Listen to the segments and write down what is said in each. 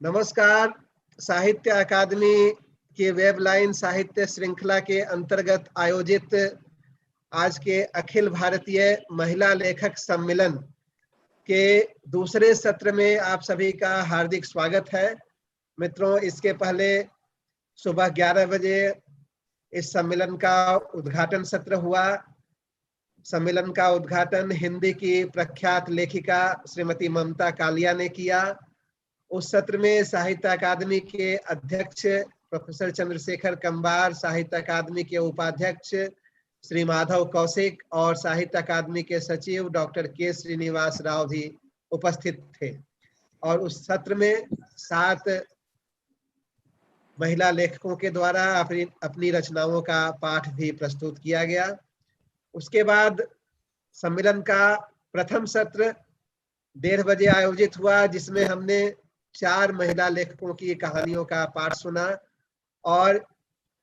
नमस्कार। साहित्य अकादमी के वेबलाइन साहित्य श्रृंखला के अंतर्गत आयोजित आज के अखिल भारतीय महिला लेखक सम्मेलन के दूसरे सत्र में आप सभी का हार्दिक स्वागत है। मित्रों, इसके पहले सुबह 11 बजे इस सम्मेलन का उद्घाटन सत्र हुआ। सम्मेलन का उद्घाटन हिंदी की प्रख्यात लेखिका श्रीमती ममता कालिया ने किया। उस सत्र में साहित्य अकादमी के अध्यक्ष प्रोफेसर चंद्रशेखर कंबार, साहित्य अकादमी के उपाध्यक्ष श्री माधव कौशिक और साहित्य अकादमी के सचिव डॉक्टर के श्रीनिवास राव भी उपस्थित थे। और उस सत्र में 7 महिला लेखकों के द्वारा अपनी रचनाओं का पाठ भी प्रस्तुत किया गया। उसके बाद सम्मेलन का प्रथम सत्र 1:30 बजे आयोजित हुआ, जिसमें हमने 4 महिला लेखकों की कहानियों का पाठ सुना। और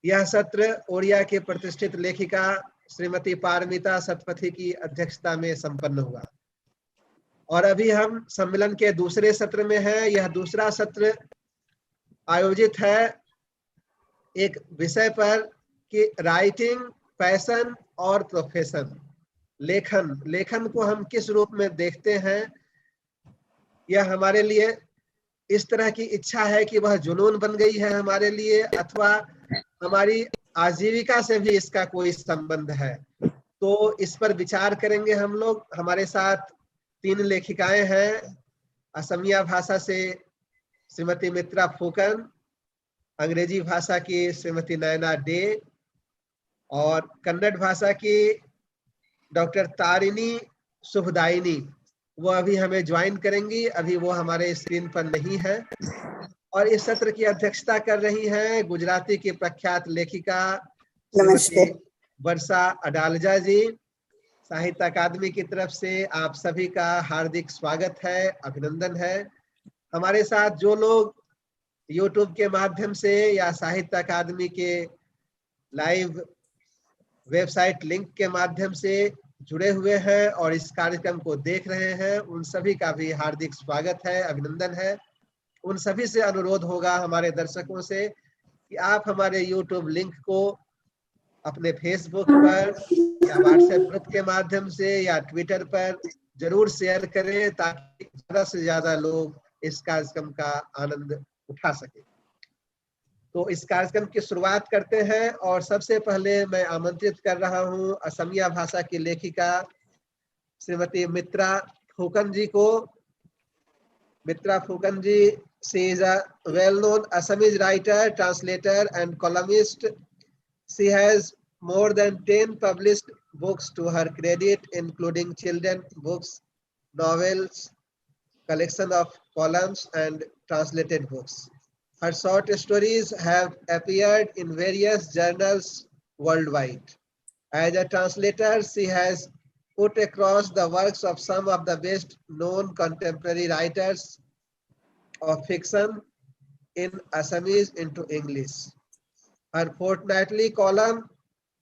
यह सत्र ओडिया के प्रतिष्ठित लेखिका श्रीमती पारमिता सतपथी की अध्यक्षता में संपन्न हुआ। और अभी हम सम्मेलन के दूसरे सत्र में हैं। यह दूसरा सत्र आयोजित है एक विषय पर कि राइटिंग, पैशन और प्रोफेशन। लेखन को हम किस रूप में देखते हैं। यह हमारे लिए इस तरह की इच्छा है कि वह जुनून बन गई है हमारे लिए, अथवा हमारी आजीविका से भी इसका कोई संबंध है। तो इस पर विचार करेंगे हम लोग। हमारे साथ 3 लेखिकाएं हैं। असमिया भाषा से श्रीमती मित्रा फुकन, अंग्रेजी भाषा की श्रीमती नयना डे और कन्नड़ भाषा की डॉक्टर तारिणी शुभदायिनी। वो अभी हमें ज्वाइन करेंगी। अभी वो हमारे स्क्रीन पर नहीं है। और इस सत्र की अध्यक्षता कर रही हैं गुजराती की प्रख्यात लेखिका श्रीमती वर्षा अडालजा जी। साहित्य अकादमी की तरफ से आप सभी का हार्दिक स्वागत है, अभिनंदन है। हमारे साथ जो लोग यूट्यूब के माध्यम से या साहित्य अकादमी के लाइव वेबसाइट लिंक के माध्यम से जुड़े हुए हैं और इस कार्यक्रम को देख रहे हैं, उन सभी का भी हार्दिक स्वागत है, अभिनंदन है। उन सभी से अनुरोध होगा, हमारे दर्शकों से, कि आप हमारे यूट्यूब लिंक को अपने फेसबुक पर या व्हाट्सएप ग्रुप के माध्यम से या ट्विटर पर जरूर शेयर करें, ताकि ज्यादा से ज्यादा लोग इस कार्यक्रम का आनंद उठा सके। तो इस कार्यक्रम की शुरुआत करते हैं। और सबसे पहले मैं आमंत्रित कर रहा हूं असमिया भाषा की लेखिका श्रीमती मित्रा फुकन जी को। मित्रा फुकन जी, she is a well-known Assamese writer, translator and columnist. She has more than 10 published books to her credit, including children books, novels, collection of columns and translated books. Her short stories have appeared in various journals worldwide. As a translator, she has put across the works of some of the best known contemporary writers of fiction in Assamese into English. Her fortnightly column,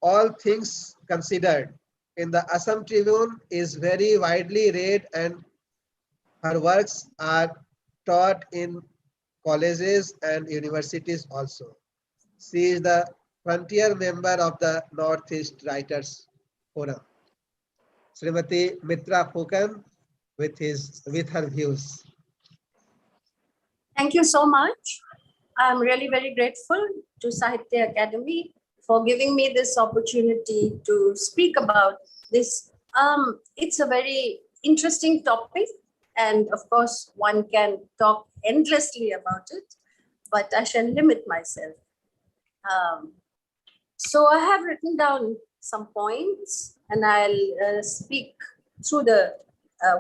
All Things Considered, in the Assam Tribune is very widely read, and her works are taught in colleges and universities also. She is the frontier member of the Northeast Writers Forum. Srimati Mitra Fukan with her views. Thank you so much. I'm really very grateful to Sahitya Akademi for giving me this opportunity to speak about this. It's a very interesting topic, and of course one can talk endlessly about it, but I shall limit myself. So I have written down some points, and I'll speak through the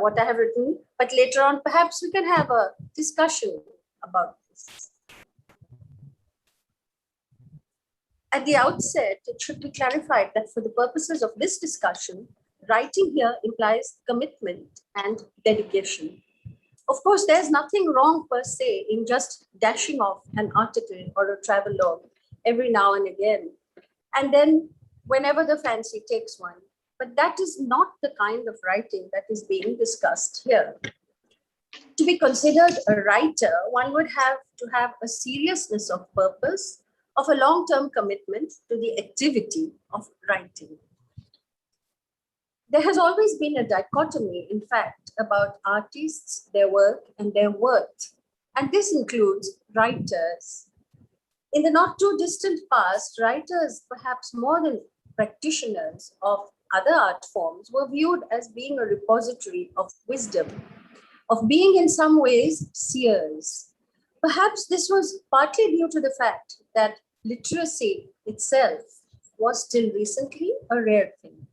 what I have written, but later on perhaps we can have a discussion about this. At the outset, it should be clarified that for the purposes of this discussion, writing here implies commitment and dedication. Of course, there's nothing wrong per se in just dashing off an article or a travelogue every now and again, and then whenever the fancy takes one. But that is not the kind of writing that is being discussed here. To be considered a writer, one would have to have a seriousness of purpose, of a long-term commitment to the activity of writing. There has always been a dichotomy, in fact, about artists, their work, and their worth. And this includes writers. In the not too distant past, writers, perhaps more than practitioners of other art forms, were viewed as being a repository of wisdom, of being in some ways seers. Perhaps this was partly due to the fact that literacy itself was till recently a rare thing.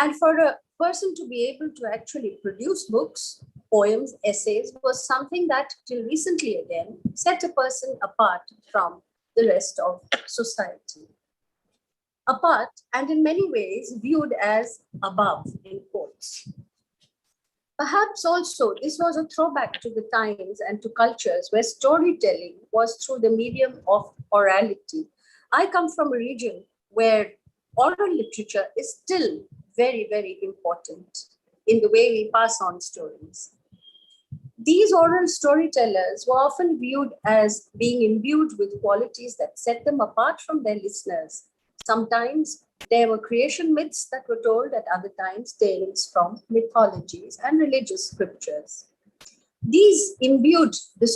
And for a person to be able to actually produce books, poems, essays was something that till recently again set a person apart from the rest of society. Apart and in many ways viewed as above, in quotes. Perhaps also this was a throwback to the times and to cultures where storytelling was through the medium of orality. I come from a region where oral literature is still very, very important in the way we pass on stories. These oral storytellers were often viewed as being imbued with qualities that set them apart from their listeners. Sometimes there were creation myths that were told, at other times tales from mythologies and religious scriptures. These imbued the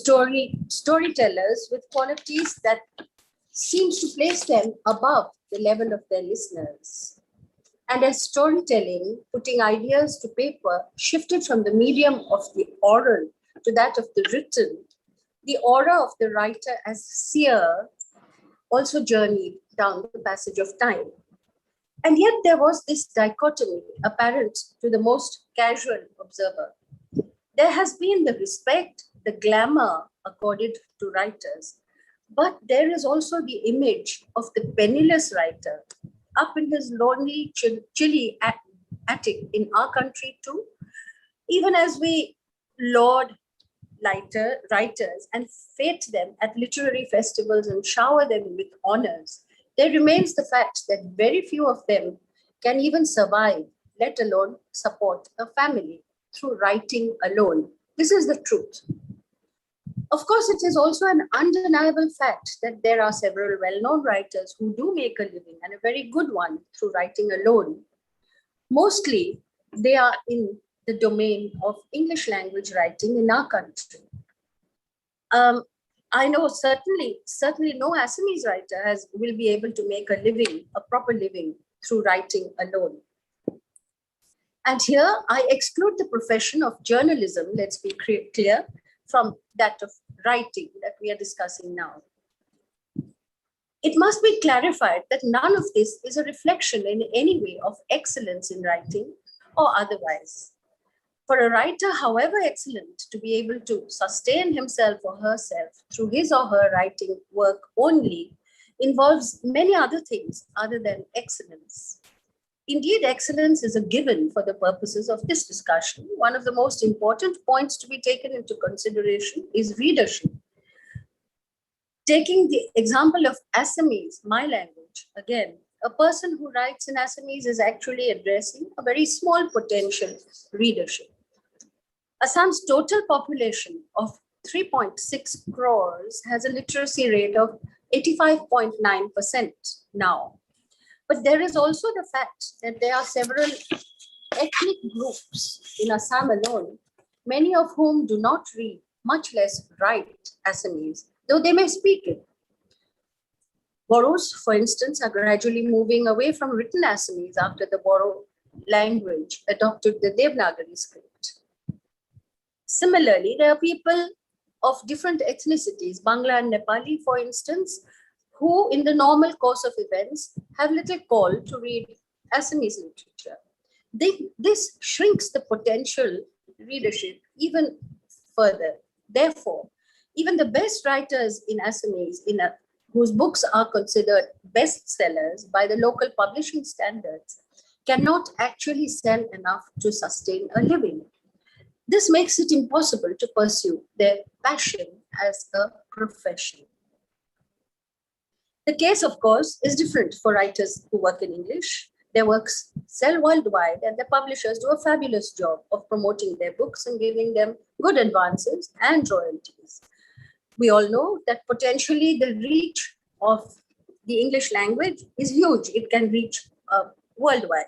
storytellers with qualities that seems to place them above the level of their listeners. And as storytelling, putting ideas to paper, shifted from the medium of the oral to that of the written, the aura of the writer as seer also journeyed down the passage of time. And yet there was this dichotomy apparent to the most casual observer. There has been the respect, the glamour accorded to writers, but there is also the image of the penniless writer up in his lonely, chilly attic in our country too. Even as we laud writers and fete them at literary festivals and shower them with honors, there remains the fact that very few of them can even survive, let alone support a family through writing alone. This is the truth. Of course, it is also an undeniable fact that there are several well-known writers who do make a living, and a very good one, through writing alone. Mostly, they are in the domain of English language writing in our country. I know certainly no Assamese writer will be able to make a living, a proper living, through writing alone. And here I exclude the profession of journalism, let's be clear, from that of writing that we are discussing now. It must be clarified that none of this is a reflection in any way of excellence in writing or otherwise. For a writer, however excellent, to be able to sustain himself or herself through his or her writing work only involves many other things other than excellence. Indeed, excellence is a given for the purposes of this discussion. One of the most important points to be taken into consideration is readership. Taking the example of Assamese, my language, again, a person who writes in Assamese is actually addressing a very small potential readership. Assam's total population of 3.6 crores has a literacy rate of 85.9% now. But there is also the fact that there are several ethnic groups in Assam alone, many of whom do not read, much less write Assamese, though they may speak it. Boros, for instance, are gradually moving away from written Assamese after the Boro language adopted the Devanagari script. Similarly, there are people of different ethnicities, Bangla and Nepali, for instance, who in the normal course of events have little call to read Assamese literature. This shrinks the potential readership even further. Therefore, even the best writers in Assamese, whose books are considered bestsellers by the local publishing standards, cannot actually sell enough to sustain a living. This makes it impossible to pursue their passion as a profession. The case, of course, is different for writers who work in English. Their works sell worldwide and their publishers do a fabulous job of promoting their books and giving them good advances, and royalties. We all know that potentially the reach of the English language is huge. It can reach worldwide.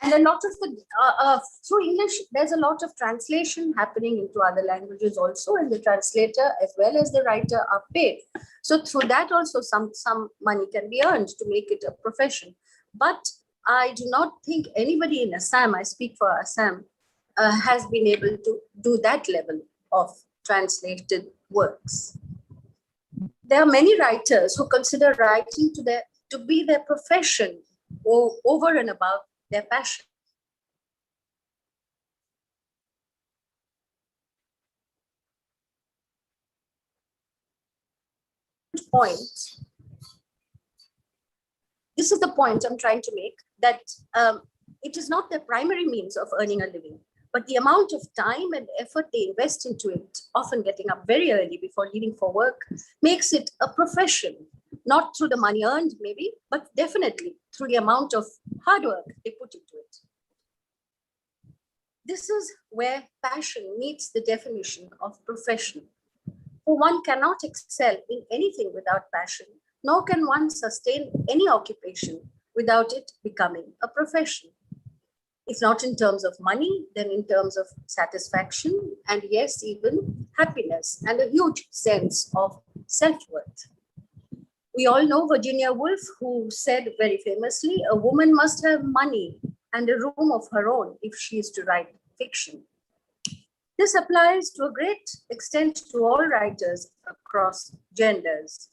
And a lot of the, through English, there's a lot of translation happening into other languages also, and the translator as well as the writer are paid. So through that also some money can be earned to make it a profession. But I do not think anybody in Assam, I speak for Assam, has been able to do that level of translated works. There are many writers who consider writing to be their profession or over and above their passion. This is the point I'm trying to make, that it is not their primary means of earning a living, but the amount of time and effort they invest into it, often getting up very early before leaving for work, makes it a profession, not through the money earned maybe, but definitely through the amount of hard work they put into it. This is where passion meets the definition of profession. For one cannot excel in anything without passion, nor can one sustain any occupation without it becoming a profession. If not in terms of money, then in terms of satisfaction, and yes, even happiness and a huge sense of self-worth. We all know Virginia Woolf, who said very famously, a woman must have money and a room of her own if she is to write fiction. This applies to a great extent to all writers across genders.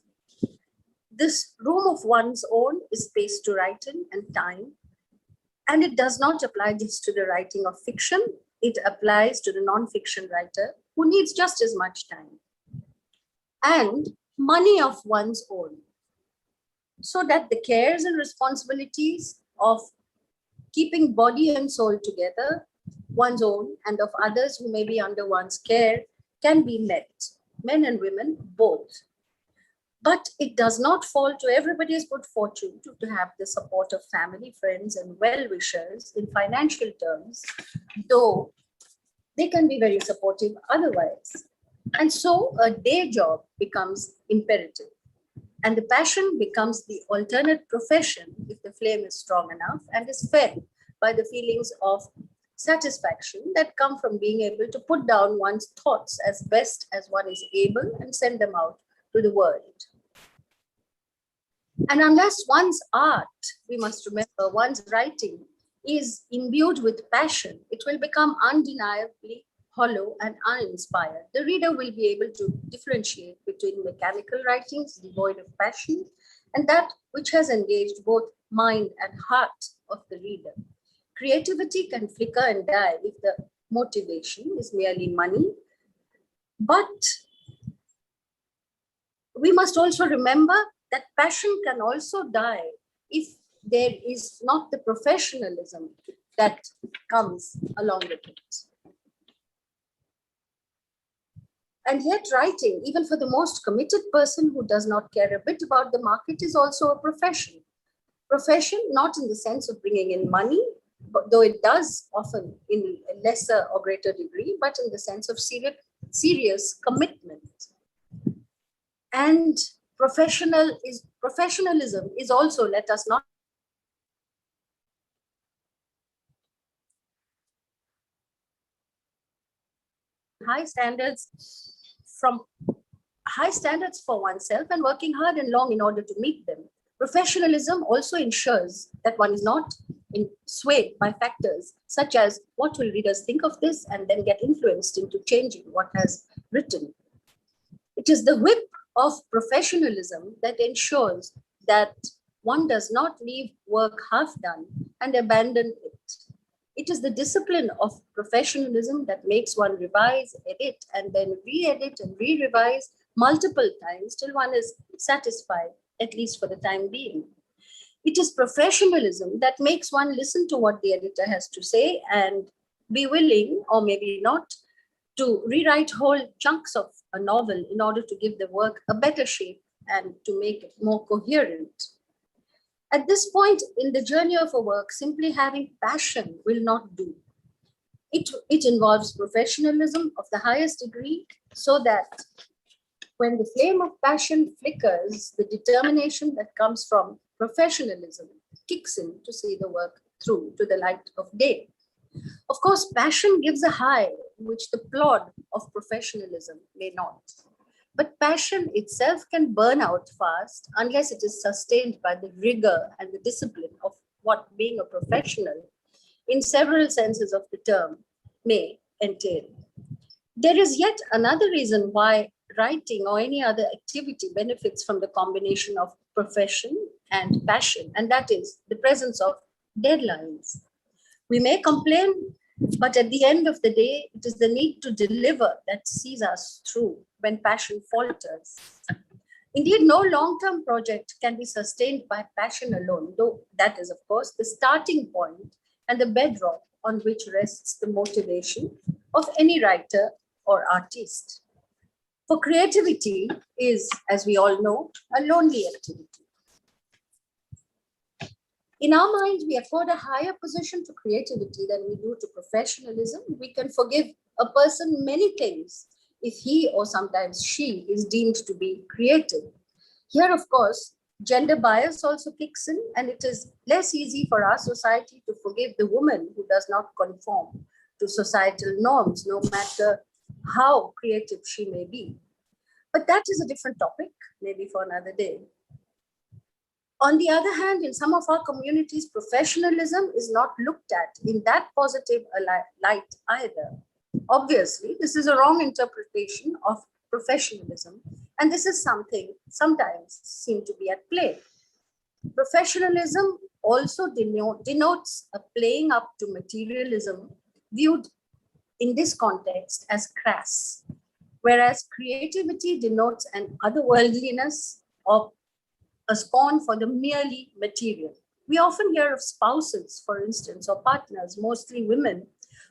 This room of one's own is space to write in and time. And it does not apply just to the writing of fiction. It applies to the non-fiction writer who needs just as much time. And money of one's own, so that the cares and responsibilities of keeping body and soul together, one's own and of others who may be under one's care, can be met, men and women both. But it does not fall to everybody's good fortune to have the support of family, friends, and well-wishers in financial terms, though they can be very supportive otherwise. And so a day job becomes imperative. And the passion becomes the alternate profession if the flame is strong enough and is fed by the feelings of satisfaction that come from being able to put down one's thoughts as best as one is able and send them out to the world. And unless one's art, we must remember, one's writing is imbued with passion, it will become undeniably hollow and uninspired. The reader will be able to differentiate between mechanical writings devoid of passion and that which has engaged both mind and heart of the reader. Creativity can flicker and die if the motivation is merely money. But we must also remember that passion can also die if there is not the professionalism that comes along with it. And yet writing, even for the most committed person who does not care a bit about the market, is also a profession. Profession, not in the sense of bringing in money, but though it does often in a lesser or greater degree, but in the sense of serious commitment. And professionalism is also, let us not high standards for oneself and working hard and long in order to meet them. Professionalism also ensures that one is not swayed by factors such as what will readers think of this and then get influenced into changing what has written. It is the whip of professionalism that ensures that one does not leave work half done and abandon it. It is the discipline of professionalism that makes one revise, edit, and then re-edit and re-revise multiple times till one is satisfied, at least for the time being. It is professionalism that makes one listen to what the editor has to say and be willing, or maybe not, to rewrite whole chunks of a novel in order to give the work a better shape and to make it more coherent. At this point in the journey of a work, simply having passion will not do. It involves professionalism of the highest degree, so that when the flame of passion flickers, the determination that comes from professionalism kicks in to see the work through to the light of day. Of course, passion gives a high which the plod of professionalism may not. But passion itself can burn out fast unless it is sustained by the rigor and the discipline of what being a professional, in several senses of the term, may entail. There is yet another reason why writing or any other activity benefits from the combination of profession and passion, and that is the presence of deadlines. We may complain, but at the end of the day, it is the need to deliver that sees us through when passion falters. Indeed, no long-term project can be sustained by passion alone, though that is, of course, the starting point and the bedrock on which rests the motivation of any writer or artist. For creativity is, as we all know, a lonely activity. In our minds, we accord a higher position to creativity than we do to professionalism. We can forgive a person many things if he or sometimes she is deemed to be creative. Here, of course, gender bias also kicks in, and it is less easy for our society to forgive the woman who does not conform to societal norms, no matter how creative she may be. But that is a different topic, maybe for another day. On the other hand, in some of our communities, professionalism is not looked at in that positive light either. Obviously, this is a wrong interpretation of professionalism, and this is something sometimes seems to be at play. Professionalism also denotes a playing up to materialism viewed in this context as crass, whereas creativity denotes an otherworldliness of a scorn for the merely material. We often hear of spouses, for instance, or partners, mostly women,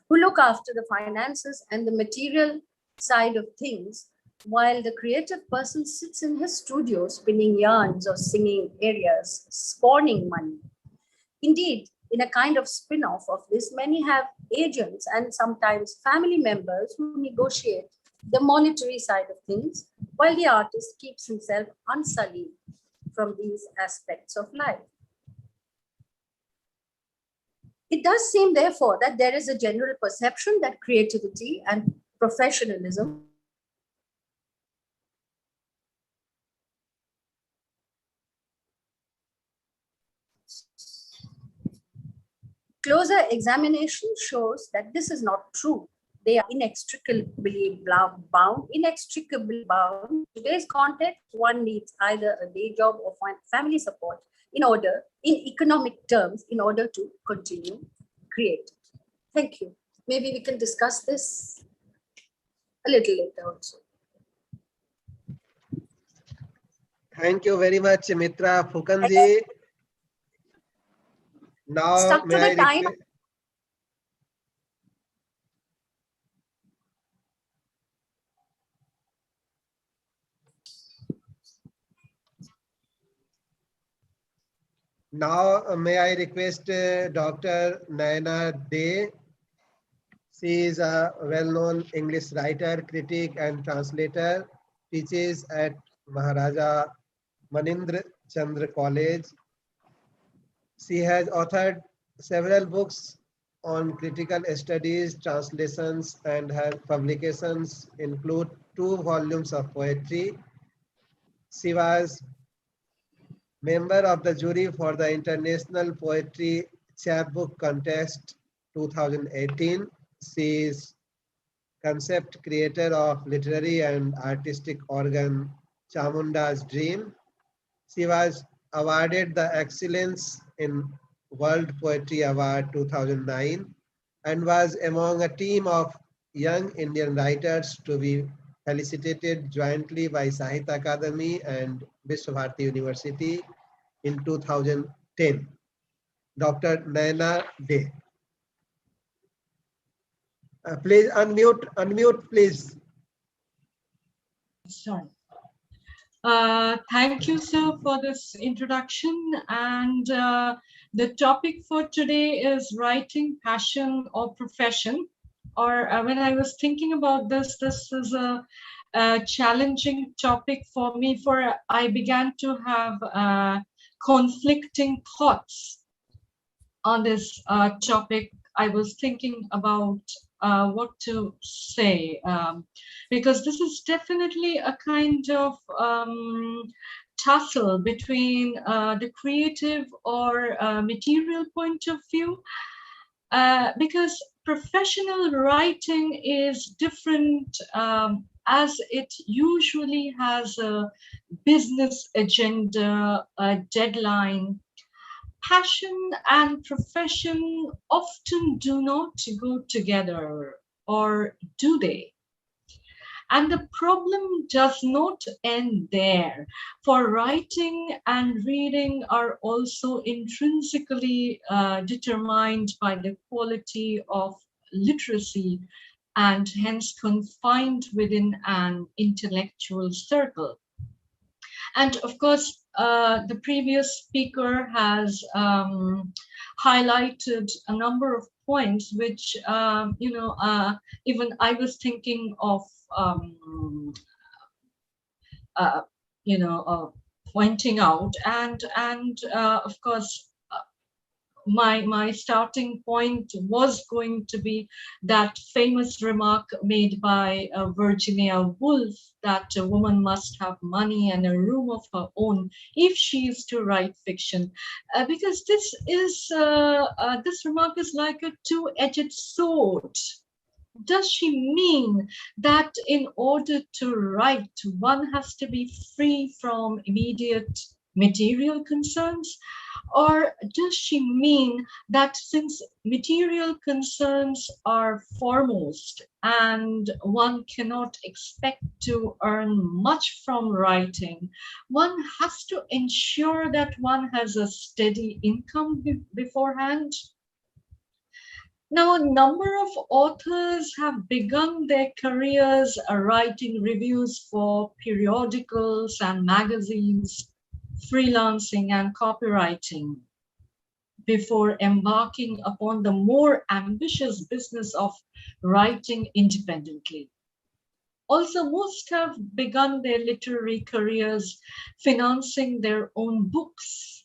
who look after the finances and the material side of things, while the creative person sits in his studio spinning yarns or singing arias, scorning money. Indeed, in a kind of spin-off of this, many have agents and sometimes family members who negotiate the monetary side of things, while the artist keeps himself unsullied from these aspects of life. It does seem, therefore, that there is a general perception that creativity and professionalism closer examination shows that this is not true. They are inextricably bound. Today's context, one needs either a day job or family support in economic terms, in order to continue creating. Thank you. Maybe we can discuss this a little later also. Thank you very much, Mitra Fukanji. Now, Stuck to the time. Now, may I request Dr. Naina De. She is a well-known English writer, critic, and translator. Teaches at Maharaja Manindra Chandra College. She has authored several books on critical studies, translations, and her publications include 2 volumes of poetry. She was member of the jury for the International Poetry Chapbook Contest 2018. She is concept creator of literary and artistic organ Chamunda's Dream. She was awarded the Excellence in World Poetry Award 2009 and was among a team of young Indian writers to be felicitated jointly by Sahitya Akademi and Vishwabharati University in 2010. Dr. Naina De. Please unmute, please. Sure. Thank you, sir, for this introduction. And the topic for today is writing, passion or profession. Or when I was thinking about this is a challenging topic for me, for I began to have conflicting thoughts on this topic. I was thinking about what to say, because this is definitely a kind of tussle between the creative or material point of view, because professional writing is different, as it usually has a business agenda, a deadline. Passion and profession often do not go together, or do they? And the problem does not end there, for writing and reading are also intrinsically determined by the quality of literacy, and hence confined within an intellectual circle. And of course, the previous speaker has highlighted a number of points, which, even I was thinking of, pointing out. And of course, my starting point was going to be that famous remark made by Virginia Woolf, that a woman must have money and a room of her own if she is to write fiction, because this remark is like a two-edged sword. Does she mean that in order to write, one has to be free from immediate material concerns? Or does she mean that since material concerns are foremost and one cannot expect to earn much from writing, one has to ensure that one has a steady income beforehand? Now, a number of authors have begun their careers writing reviews for periodicals and magazines, freelancing and copywriting, before embarking upon the more ambitious business of writing independently. Also, most have begun their literary careers financing their own books.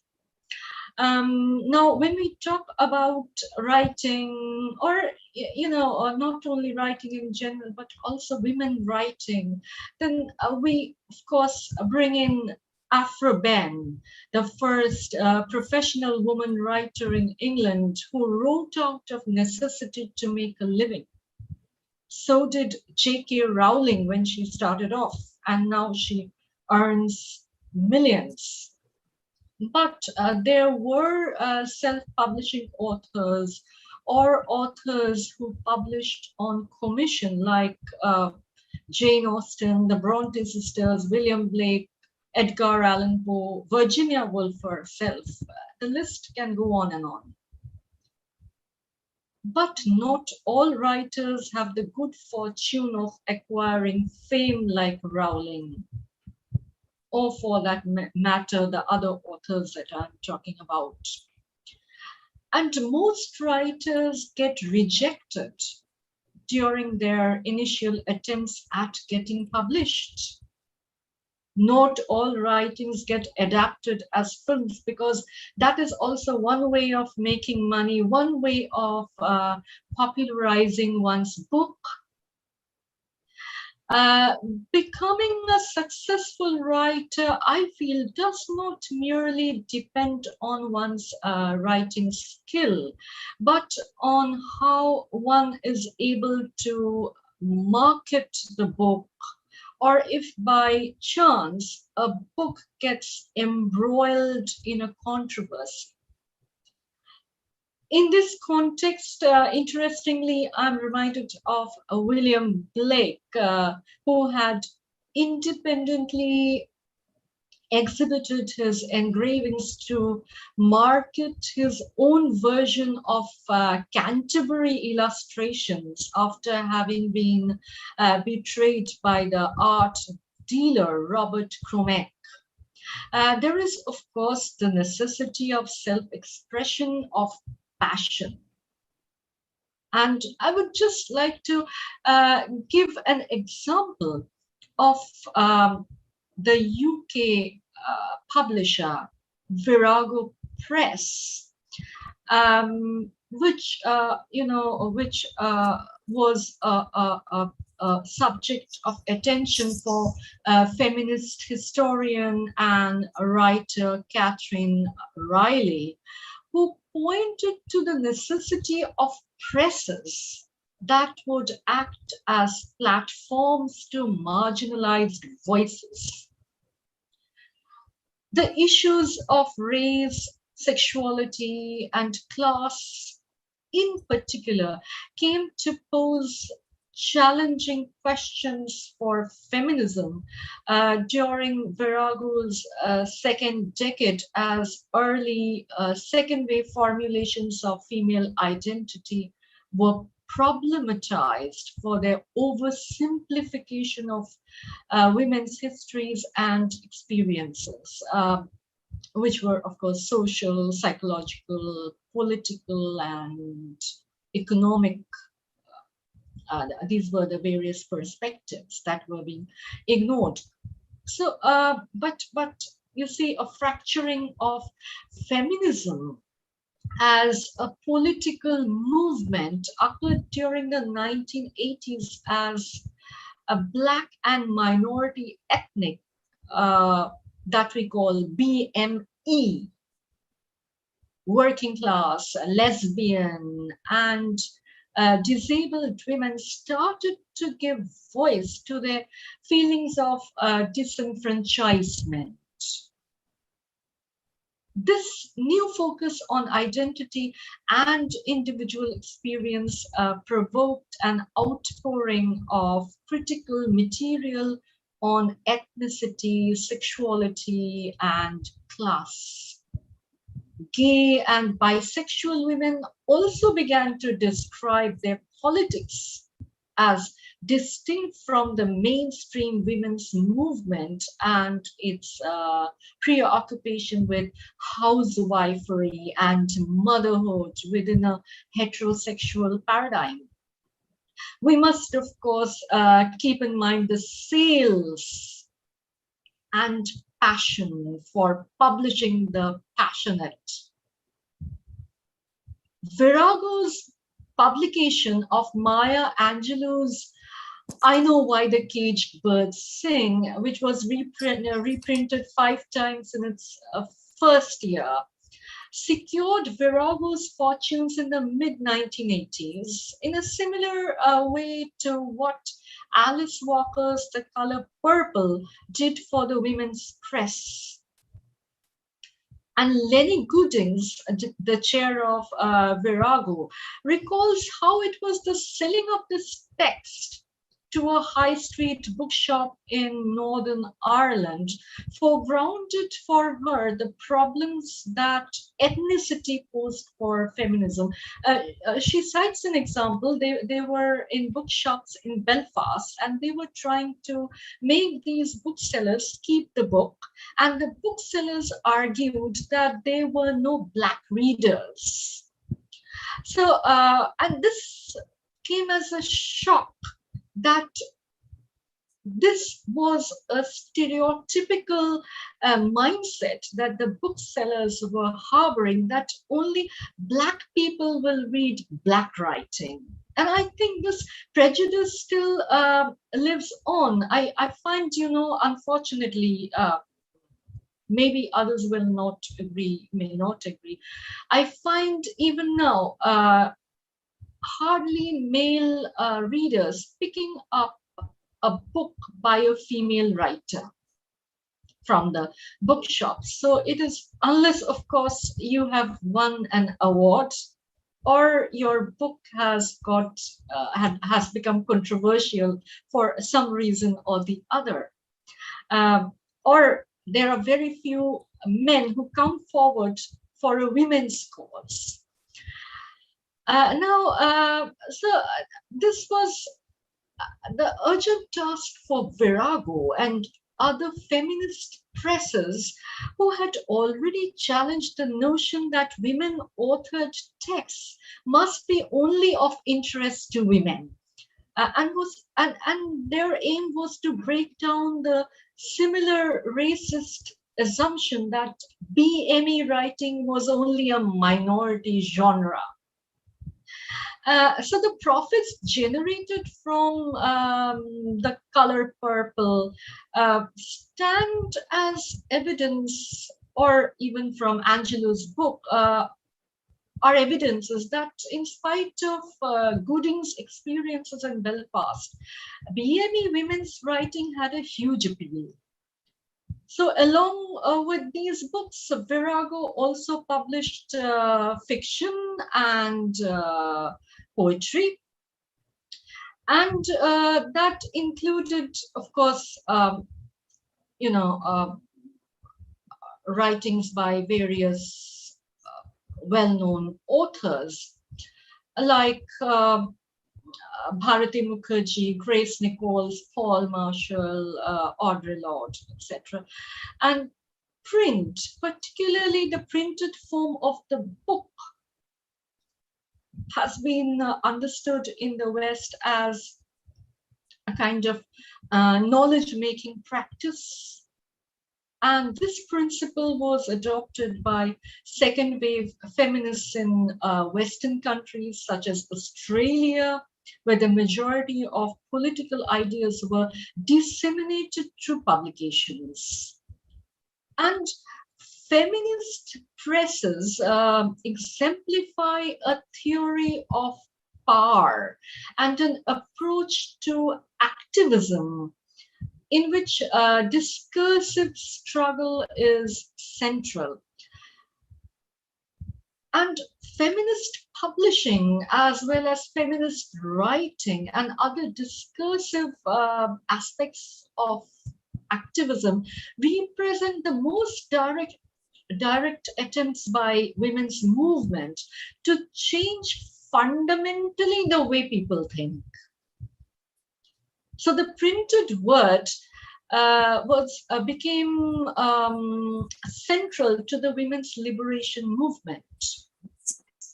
Now, when we talk about writing, or or not only writing in general, but also women writing, then we, of course, bring in Aphra Behn, the first professional woman writer in England who wrote out of necessity to make a living. So did J.K. Rowling when she started off, and now she earns millions. But there were self-publishing authors, or authors who published on commission, like Jane Austen, the Bronte sisters, William Blake, Edgar Allan Poe, Virginia Woolf herself. The list can go on and on. But not all writers have the good fortune of acquiring fame like Rowling, or for that matter, the other authors that I'm talking about. And most writers get rejected during their initial attempts at getting published. Not all writings get adapted as films, because that is also one way of making money, one way of popularizing one's book. Becoming a successful writer, I feel, does not merely depend on one's writing skill, but on how one is able to market the book, or if by chance a book gets embroiled in a controversy. In this context, interestingly, I'm reminded of William Blake, who had independently exhibited his engravings to market his own version of Canterbury illustrations after having been betrayed by the art dealer Robert Kromek. There is, of course, the necessity of self-expression of passion. And I would just like to give an example of the UK publisher Virago Press, which was a subject of attention for feminist historian and writer Catherine Riley, who pointed to the necessity of presses that would act as platforms to marginalized voices. The issues of race, sexuality, and class in particular came to pose challenging questions for feminism during Virago's second decade, as early second wave formulations of female identity were problematized for their oversimplification of women's histories and experiences, which were, of course, social, psychological, political, and economic. These were the various perspectives that were being ignored. So, but you see, a fracturing of feminism as a political movement occurred during the 1980s as a Black and minority ethnic that we call BME, working class, lesbian, and disabled women started to give voice to their feelings of disenfranchisement. This new focus on identity and individual experience provoked an outpouring of critical material on ethnicity, sexuality, and class. Gay and bisexual women also began to describe their politics as distinct from the mainstream women's movement and its preoccupation with housewifery and motherhood within a heterosexual paradigm. We must, of course, keep in mind the sales and passion for publishing the passionate. Virago's publication of Maya Angelou's I Know Why the Caged Birds Sing, which was reprinted 5 times in its first year, secured Virago's fortunes in the mid-1980s in a similar way to what Alice Walker's The Color Purple did for the women's press. And Lenny Goodings, the chair of Virago, recalls how it was the selling of this text to a high street bookshop in Northern Ireland foregrounded for her the problems that ethnicity posed for feminism. She cites an example. They were in bookshops in Belfast, and they were trying to make these booksellers keep the book, and the booksellers argued that there were no Black readers. So, and this came as a shock that this was a stereotypical mindset that the booksellers were harboring, that only Black people will read Black writing. And I think this prejudice still lives on. I find, unfortunately, maybe others will not agree, may not agree. I find even now, hardly male readers picking up a book by a female writer from the bookshops. So it is, unless of course you have won an award or your book has got has become controversial for some reason or the other, or there are very few men who come forward for a women's cause. So this was the urgent task for Virago and other feminist presses who had already challenged the notion that women-authored texts must be only of interest to women. And their aim was to break down the similar racist assumption that BME writing was only a minority genre. So the profits generated from the color purple stand as evidence, or even from Angelo's book, are evidences that in spite of Gooding's experiences in Belfast, BME women's writing had a huge appeal. So along with these books, Virago also published fiction and poetry. And that included, of course, writings by various well-known authors like Bharati Mukherjee, Grace Nichols, Paul Marshall, Audre Lorde, etc. And print, particularly the printed form of the book, has been understood in the West as a kind of knowledge-making practice. And this principle was adopted by second wave feminists in Western countries such as Australia, where the majority of political ideas were disseminated through publications. And feminist presses exemplify a theory of power and an approach to activism in which discursive struggle is central. And feminist publishing, as well as feminist writing and other discursive aspects of activism, represent the most direct attempts by women's movement to change fundamentally the way people think. So the printed word became central to the women's liberation movement.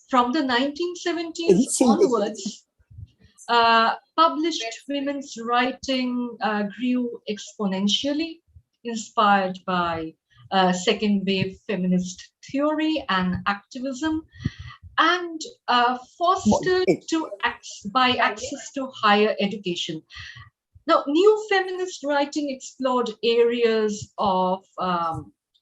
From the 1970s onwards, published women's writing grew exponentially, inspired by second wave feminist theory and activism, and fostered by access to higher education. Now, new feminist writing explored areas of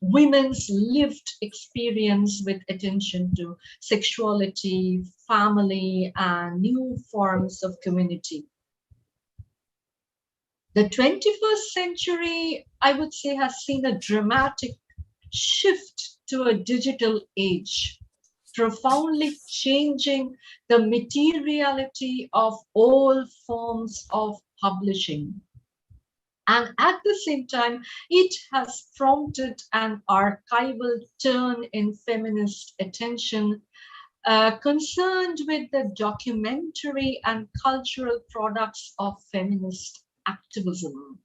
women's lived experience with attention to sexuality, family, and new forms of community. The 21st century, I would say, has seen a dramatic shift to a digital age, profoundly changing the materiality of all forms of publishing. And at the same time, it has prompted an archival turn in feminist attention concerned with the documentary and cultural products of feminist activism.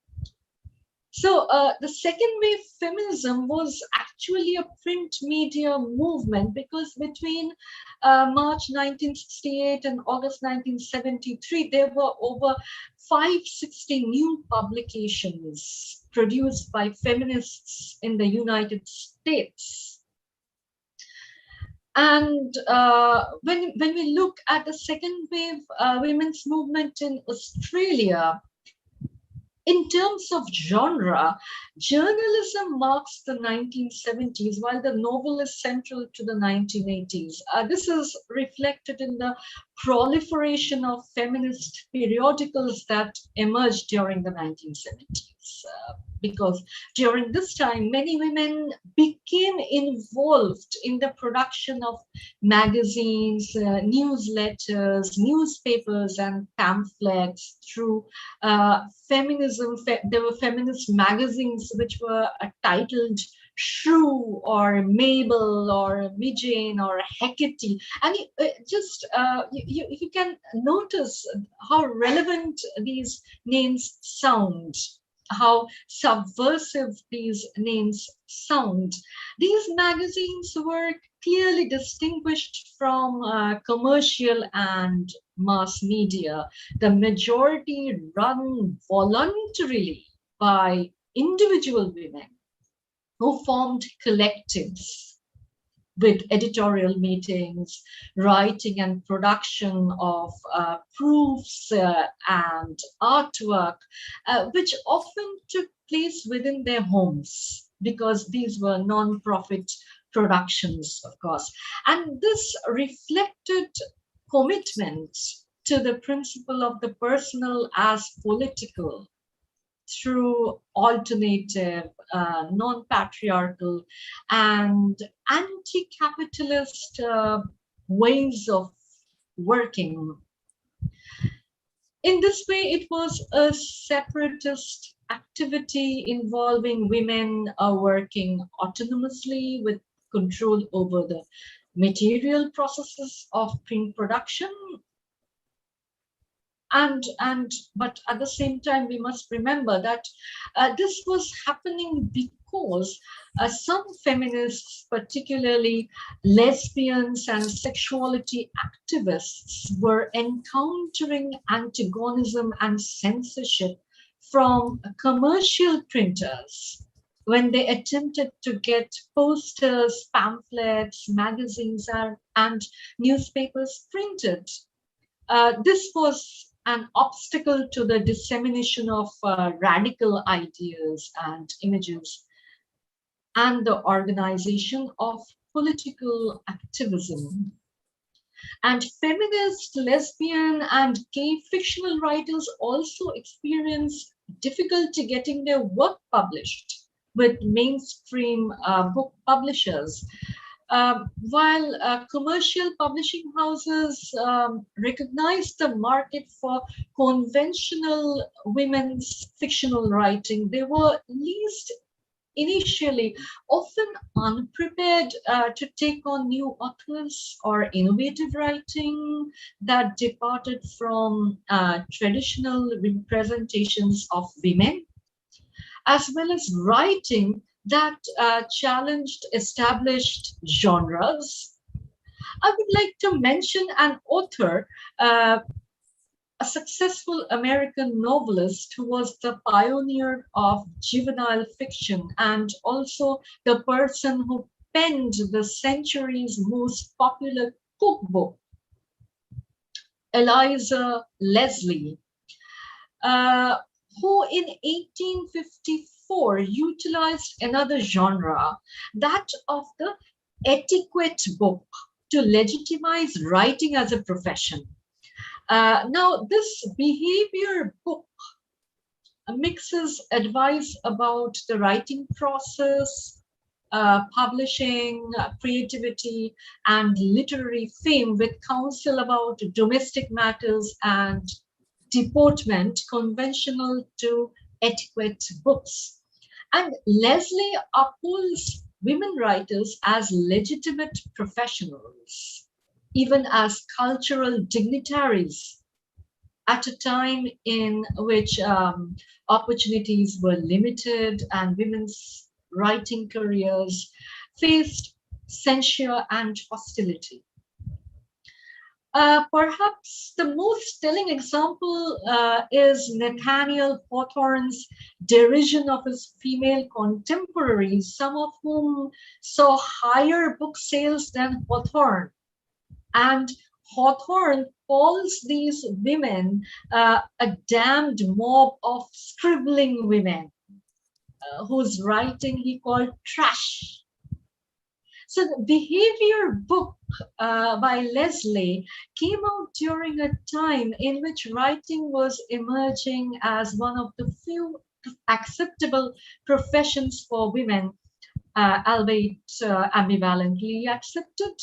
So the second wave feminism was actually a print media movement, because between March 1968 and August 1973, there were over 560 new publications produced by feminists in the United States. And when we look at the second wave women's movement in Australia, in terms of genre, journalism marks the 1970s, while the novel is central to the 1980s. This is reflected in the proliferation of feminist periodicals that emerged during the 1970s. Because during this time, many women became involved in the production of magazines, newsletters, newspapers, and pamphlets through feminism. There were feminist magazines which were titled Shrew or Mabel or Mijane or Hecate. And you can notice how relevant these names sound, how subversive these names sound. These magazines were clearly distinguished from commercial and mass media, the majority run voluntarily by individual women who formed collectives with editorial meetings, writing and production of proofs and artwork, which often took place within their homes, because these were non-profit productions, of course. And this reflected commitment to the principle of the personal as political through alternative, non-patriarchal, and anti-capitalist ways of working. In this way, it was a separatist activity involving women working autonomously with control over the material processes of print production. But at the same time, we must remember that this was happening because some feminists, particularly lesbians and sexuality activists, were encountering antagonism and censorship from commercial printers when they attempted to get posters, pamphlets, magazines, and newspapers printed. This was an obstacle to the dissemination of radical ideas and images and the organization of political activism. And feminist, lesbian, and gay fictional writers also experienced difficulty getting their work published with mainstream book publishers. While commercial publishing houses recognized the market for conventional women's fictional writing, they were least initially often unprepared to take on new authors or innovative writing that departed from traditional representations of women, as well as writing that challenged established genres. I would like to mention an author, a successful American novelist who was the pioneer of juvenile fiction and also the person who penned the century's most popular cookbook, Eliza Leslie, who in 1854 utilized another genre, that of the etiquette book, to legitimize writing as a profession. Now, this behavior book mixes advice about the writing process, publishing, creativity, and literary fame with counsel about domestic matters and deportment conventional to etiquette books. And Leslie upholds women writers as legitimate professionals, even as cultural dignitaries, at a time in which opportunities were limited and women's writing careers faced censure and hostility. Perhaps the most telling example is Nathaniel Hawthorne's derision of his female contemporaries, some of whom saw higher book sales than Hawthorne. And Hawthorne calls these women a damned mob of scribbling women, whose writing he called trash. So the behavior book by Leslie came out during a time in which writing was emerging as one of the few acceptable professions for women, albeit ambivalently accepted.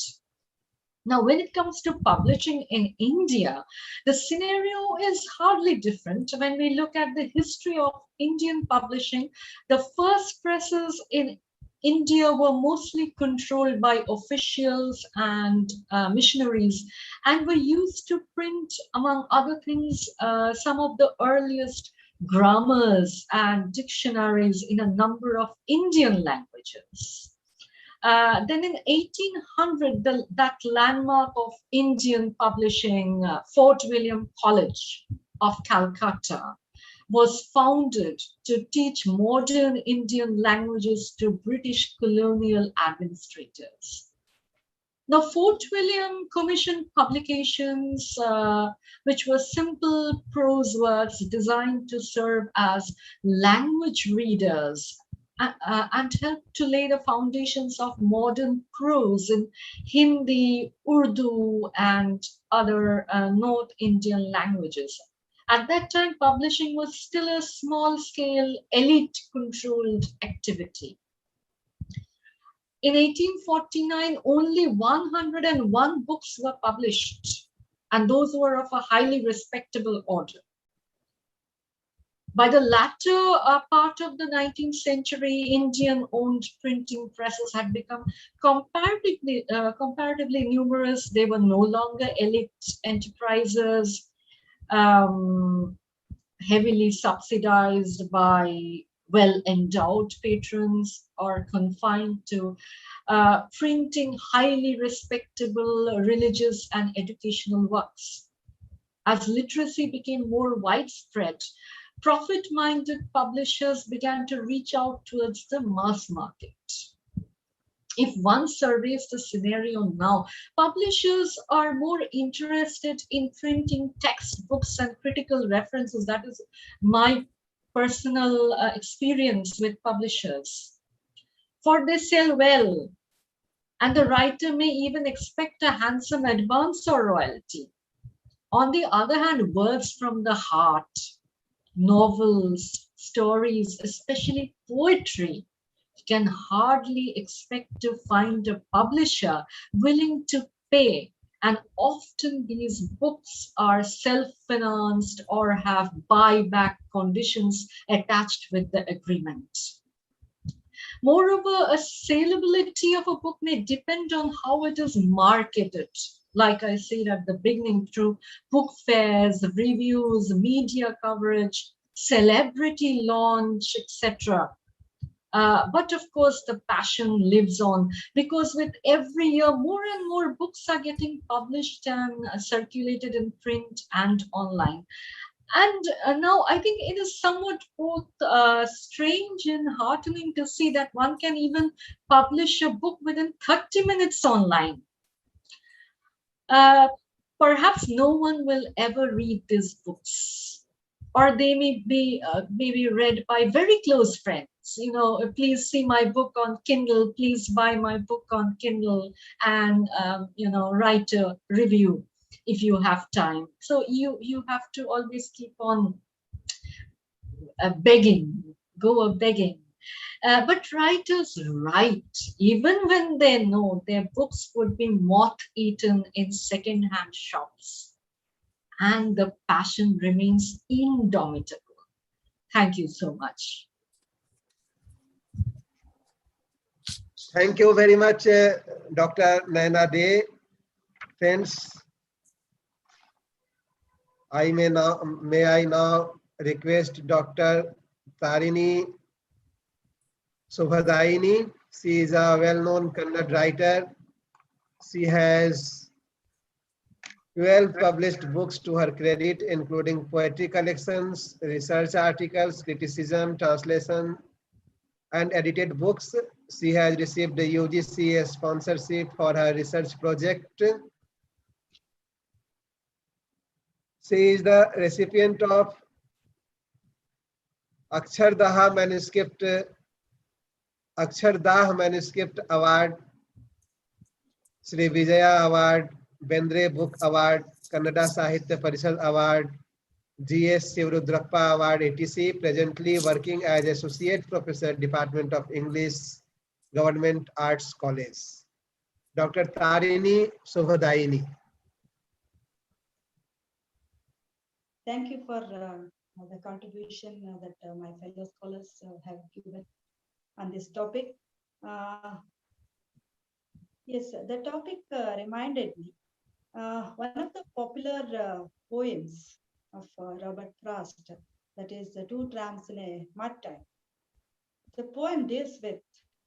Now, when it comes to publishing in India, the scenario is hardly different. When we look at the history of Indian publishing, the first presses in India were mostly controlled by officials and missionaries, and were used to print, among other things, some of the earliest grammars and dictionaries in a number of Indian languages. Then in 1800, that landmark of Indian publishing, Fort William College of Calcutta, was founded to teach modern Indian languages to British colonial administrators. Now, Fort William commissioned publications which were simple prose works designed to serve as language readers and help to lay the foundations of modern prose in Hindi, Urdu, and other North Indian languages. At that time, publishing was still a small-scale, elite-controlled activity. In 1849, only 101 books were published, and those were of a highly respectable order. By the latter part of the 19th century, Indian-owned printing presses had become comparatively numerous. They were no longer elite enterprises, heavily subsidized by well-endowed patrons, or confined to printing highly respectable religious and educational works. As literacy became more widespread, profit-minded publishers began to reach out towards the mass market. If one surveys the scenario now, publishers are more interested in printing textbooks and critical references. That is my personal experience with publishers. For they sell well, and the writer may even expect a handsome advance or royalty. On the other hand, words from the heart, novels, stories, especially poetry, can hardly expect to find a publisher willing to pay, and often these books are self-financed or have buyback conditions attached with the agreement. Moreover, a saleability of a book may depend on how it is marketed. Like I said at the beginning, through book fairs, reviews, media coverage, celebrity launch, etc. But of course, the passion lives on, because with every year, more and more books are getting published and circulated in print and online. And now I think it is somewhat both strange and heartening to see that one can even publish a book within 30 minutes online. Perhaps no one will ever read these books, or they may be read by very close friends. You know, please see my book on Kindle, please buy my book on Kindle, and write a review if you have time. So you have to always keep on begging, go begging. But writers write even when they know their books would be moth-eaten in second-hand shops, and the passion remains indomitable. Thank you so much. Thank you very much, Dr. Naina De. Friends, may I now request Dr. Tarini Subhadaini. She is a well-known Kannada writer. She has 12 published books to her credit, including poetry collections, research articles, criticism, translation, and edited books. She has received the UGC sponsorship for her research project. She is the recipient of Akshardha Manuscript Award, Sri Vijaya Award, Bendre Book Award, Kannada Sahitya Parishad Award, G.S. Sivarudrappa Award, etc. Presently working as Associate Professor, Department of English, Government Arts College. Dr. Tarini Subhadaini. Thank you for the contribution that my fellow scholars have given on this topic. Yes, the topic reminded me one of the popular poems of Robert Frost, that is Two Tramps in a Mud Time. The poem deals with,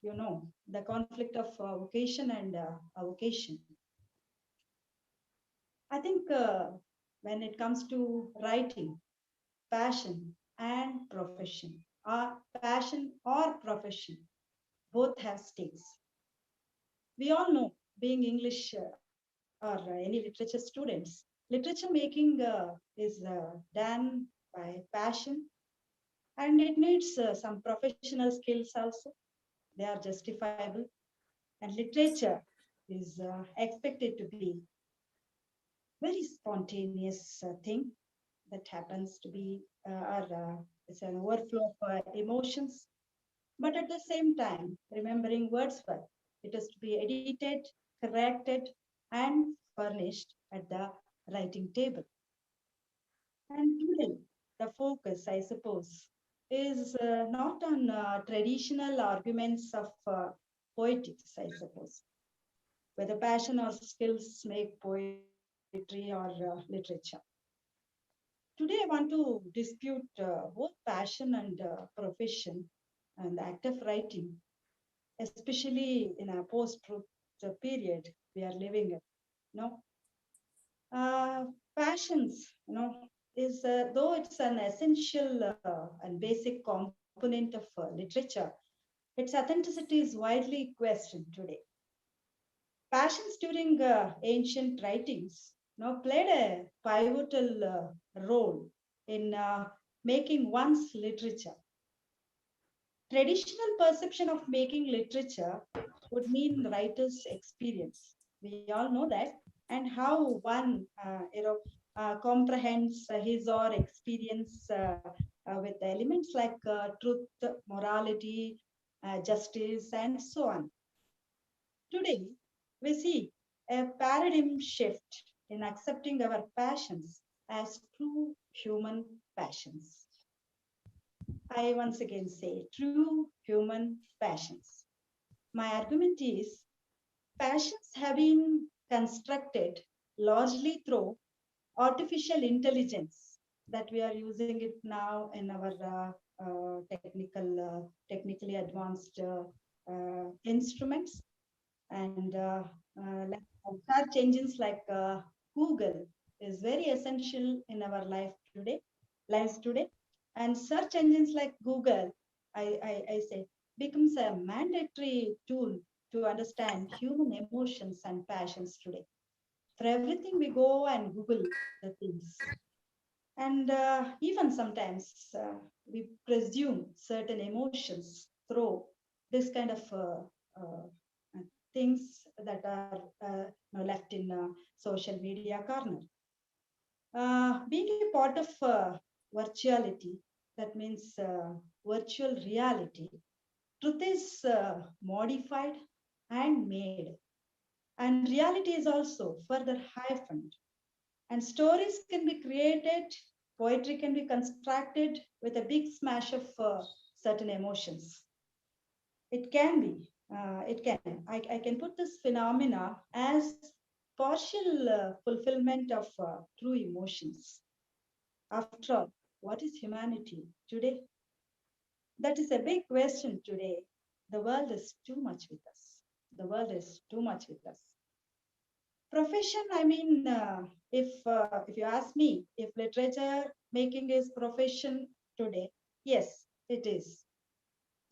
the conflict of vocation and avocation. I think when it comes to writing, passion and profession, passion or profession, both have stakes. We all know, being English or any literature students, literature making is done by passion, and it needs some professional skills also. They are justifiable, and literature is expected to be very spontaneous thing that happens to be or it's an overflow of emotions. But at the same time, remembering Wordsworth, it is to be edited, corrected, and furnished at the writing table. And today, the focus, I suppose, is not on traditional arguments of poetics, I suppose, whether passion or skills make poetry or literature. Today, I want to dispute both passion and profession and the act of writing, especially in a post-truth period we are living in. No, passions, is though it's an essential and basic component of literature, its authenticity is widely questioned today. Passions during ancient writings, played a pivotal role in making one's literature. Traditional perception of making literature would mean writer's experience. We all know that, and how one, comprehends his or experience with elements like truth, morality, justice, and so on. Today, we see a paradigm shift in accepting our passions as true human passions. I once again say true human passions. My argument is passions have been constructed largely through artificial intelligence that we are using it now in our technically advanced instruments, and like search engines like Google is very essential in our lives today, and search engines like Google, I say, becomes a mandatory tool to understand human emotions and passions today. For everything, we go and Google the things, and even sometimes we presume certain emotions through this kind of things that are left in social media corner. Being a part of virtuality, that means virtual reality, truth is modified and made, and reality is also further heightened. And stories can be created, poetry can be constructed with a big smash of certain emotions. It can be, it can. I can put this phenomena as partial fulfillment of true emotions. After all, what is humanity today? That is a big question today. The world is too much with us. The world is too much with us. Profession, I mean, if you ask me, if literature making is profession today, yes, it is.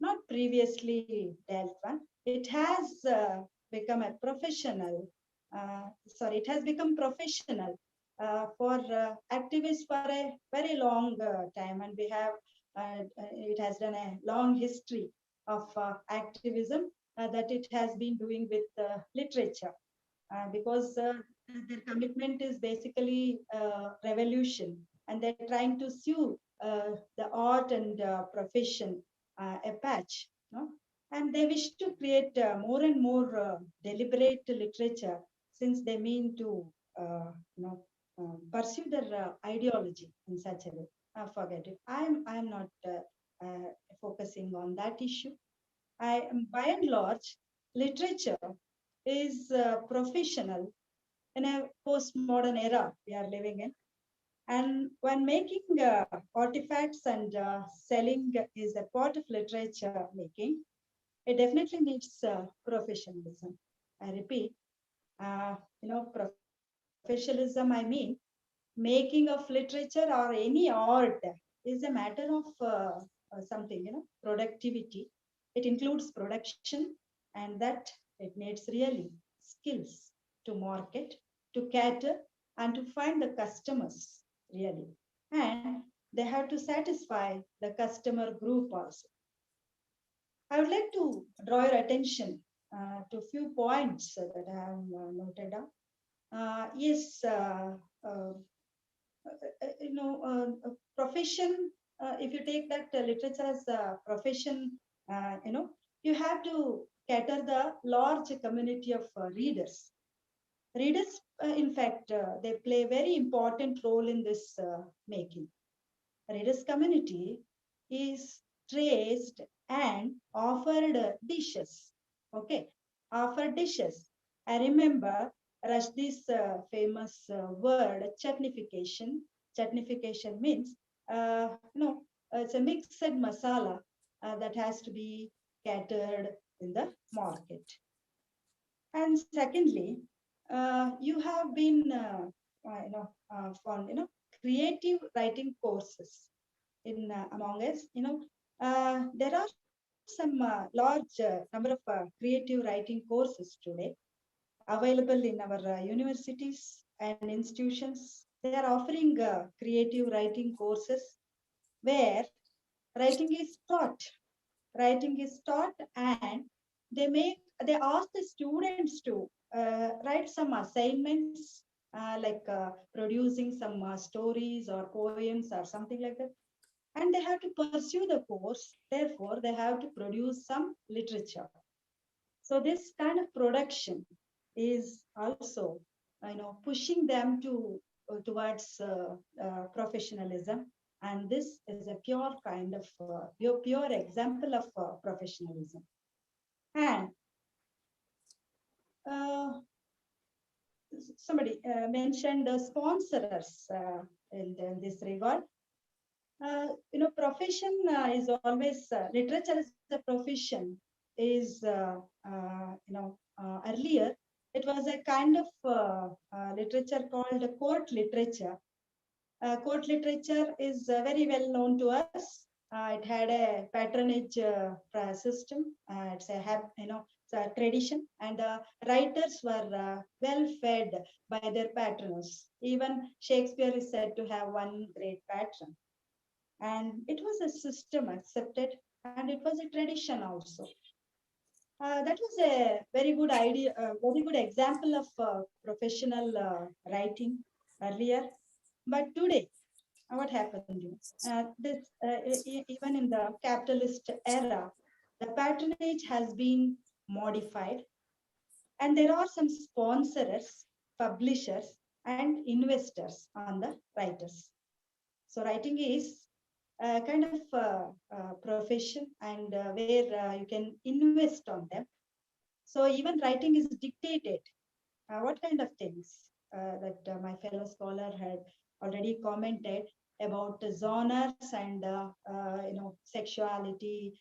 Not previously dealt one. It has become a professional. It has become professional for activists for a very long time, and we have it has done a long history of activism that it has been doing with literature, because their commitment is basically revolution, and they're trying to sue the art and profession a patch, no? And they wish to create more and more deliberate literature, since they mean to pursue their ideology in such a way. Forget it. I'm not focusing on that issue. By and large, literature is professional in a postmodern era we are living in. And when making artifacts and selling is a part of literature making, it definitely needs professionalism. I repeat, professionalism, I mean, making of literature or any art is a matter of something, productivity. It includes production, and that it needs really skills to market, to cater, and to find the customers really. And they have to satisfy the customer group also. I would like to draw your attention to a few points that I have noted down. Yes, profession, if you take that literature as a profession, you have to cater the large community of readers. Readers, in fact, they play a very important role in this making. Readers community is traced and offered dishes. Okay, offered dishes. I remember Rashdi's famous word, chutnification. Chutnification means, it's a mixed masala that has to be catered in the market. And secondly, you have been, on, creative writing courses in among us. There are some large number of creative writing courses today available in our universities and institutions. They are offering creative writing courses where writing is taught. Writing is taught, and they ask the students to write some assignments, like producing some stories or poems or something like that, and they have to pursue the course. Therefore, they have to produce some literature. So this kind of production is also, pushing them to towards professionalism, and this is a pure kind of pure example of professionalism. And uh, somebody mentioned sponsors in this regard. Profession is always literature as a profession is earlier it was a kind of literature called court literature. Court literature is very well known to us. It had a patronage system. It's a it's a tradition, and writers were well fed by their patrons. Even Shakespeare is said to have one great patron, and it was a system accepted, and it was a tradition also. That was a very good idea, a very good example of professional writing earlier. But today, what happened? Even in the capitalist era, the patronage has been modified, and there are some sponsors, publishers, and investors on the writers. So writing is a kind of profession, and where you can invest on them. So even writing is dictated. What kind of things that my fellow scholar had already commented about the genres and sexuality,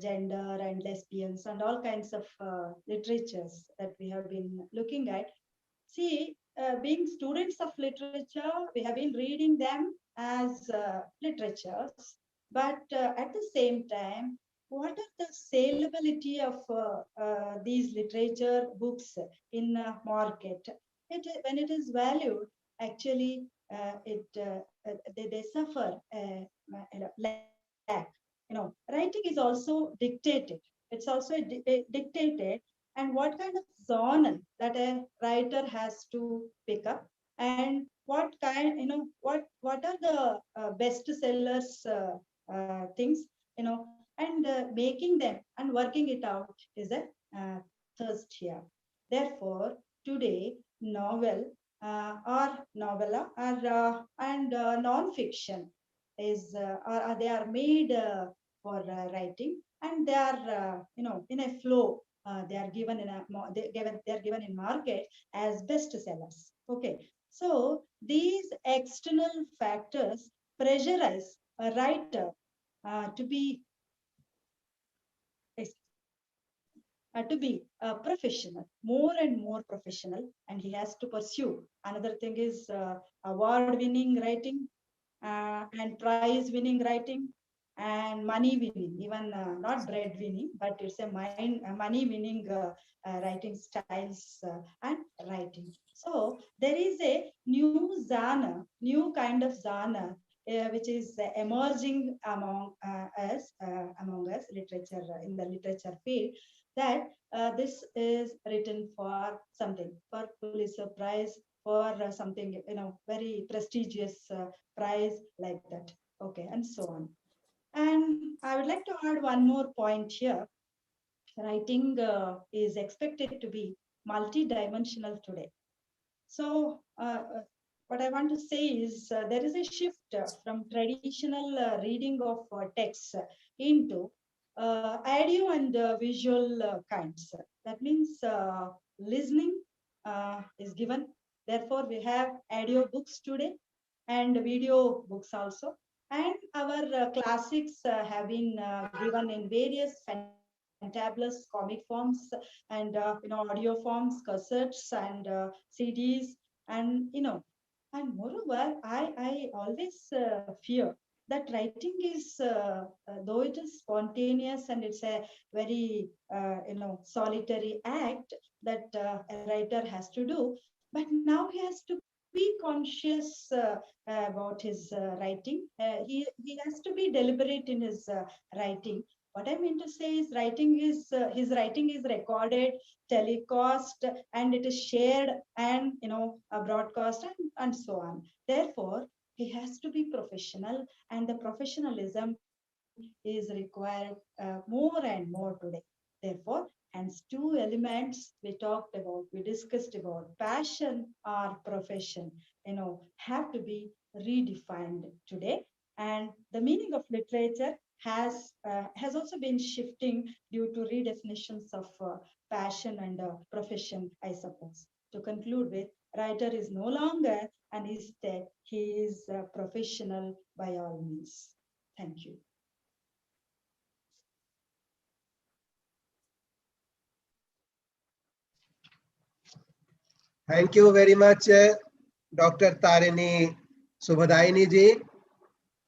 gender and lesbians and all kinds of literatures that we have been looking at. See, being students of literature, we have been reading them as literatures, but at the same time, what are the saleability of these literature books in market? When it is valued, actually, they suffer lack. Writing is also dictated. It's also dictated, and what kind of genre that a writer has to pick up, and what kind, what are the best sellers things, and making them and working it out is a thirst here. Therefore, today, novel or novella or and non-fiction is they are made for writing, and they are in a flow. They are given in they are given in market as bestsellers. Okay, so these external factors pressurize a writer to be a professional, more and more professional, and he has to pursue. Another thing is award-winning writing and prize-winning writing and money-winning, even not bread-winning, but it's a money-winning writing styles and writing. So there is a new genre, new kind of genre, which is emerging among us, literature in the literature field, that this is written for something, for Pulitzer Prize, for something, very prestigious prize like that. Okay, and so on. And I would like to add one more point here. Writing is expected to be multidimensional today. So what I want to say is there is a shift from traditional reading of texts into audio and visual kinds. That means listening is given. Therefore, we have audio books today and video books also. And our classics have been given in various fantabulous comic forms and audio forms, cassettes and CDs, and and moreover, I always fear that writing is, though it is spontaneous and it's a very solitary act that a writer has to do, but now he has to be conscious about his writing. He has to be deliberate in his writing. What I mean to say is, his writing is recorded, telecast, and it is shared and broadcast and so on. Therefore, he has to be professional, and the professionalism is required more and more today. Therefore, hence two elements we discussed about passion or profession, have to be redefined today. And the meaning of literature has also been shifting due to redefinitions of passion and profession, I suppose. To conclude with, writer is no longer an instead, he is a professional by all means. Thank you. Thank you very much, Dr. Tarini Subhadaini ji.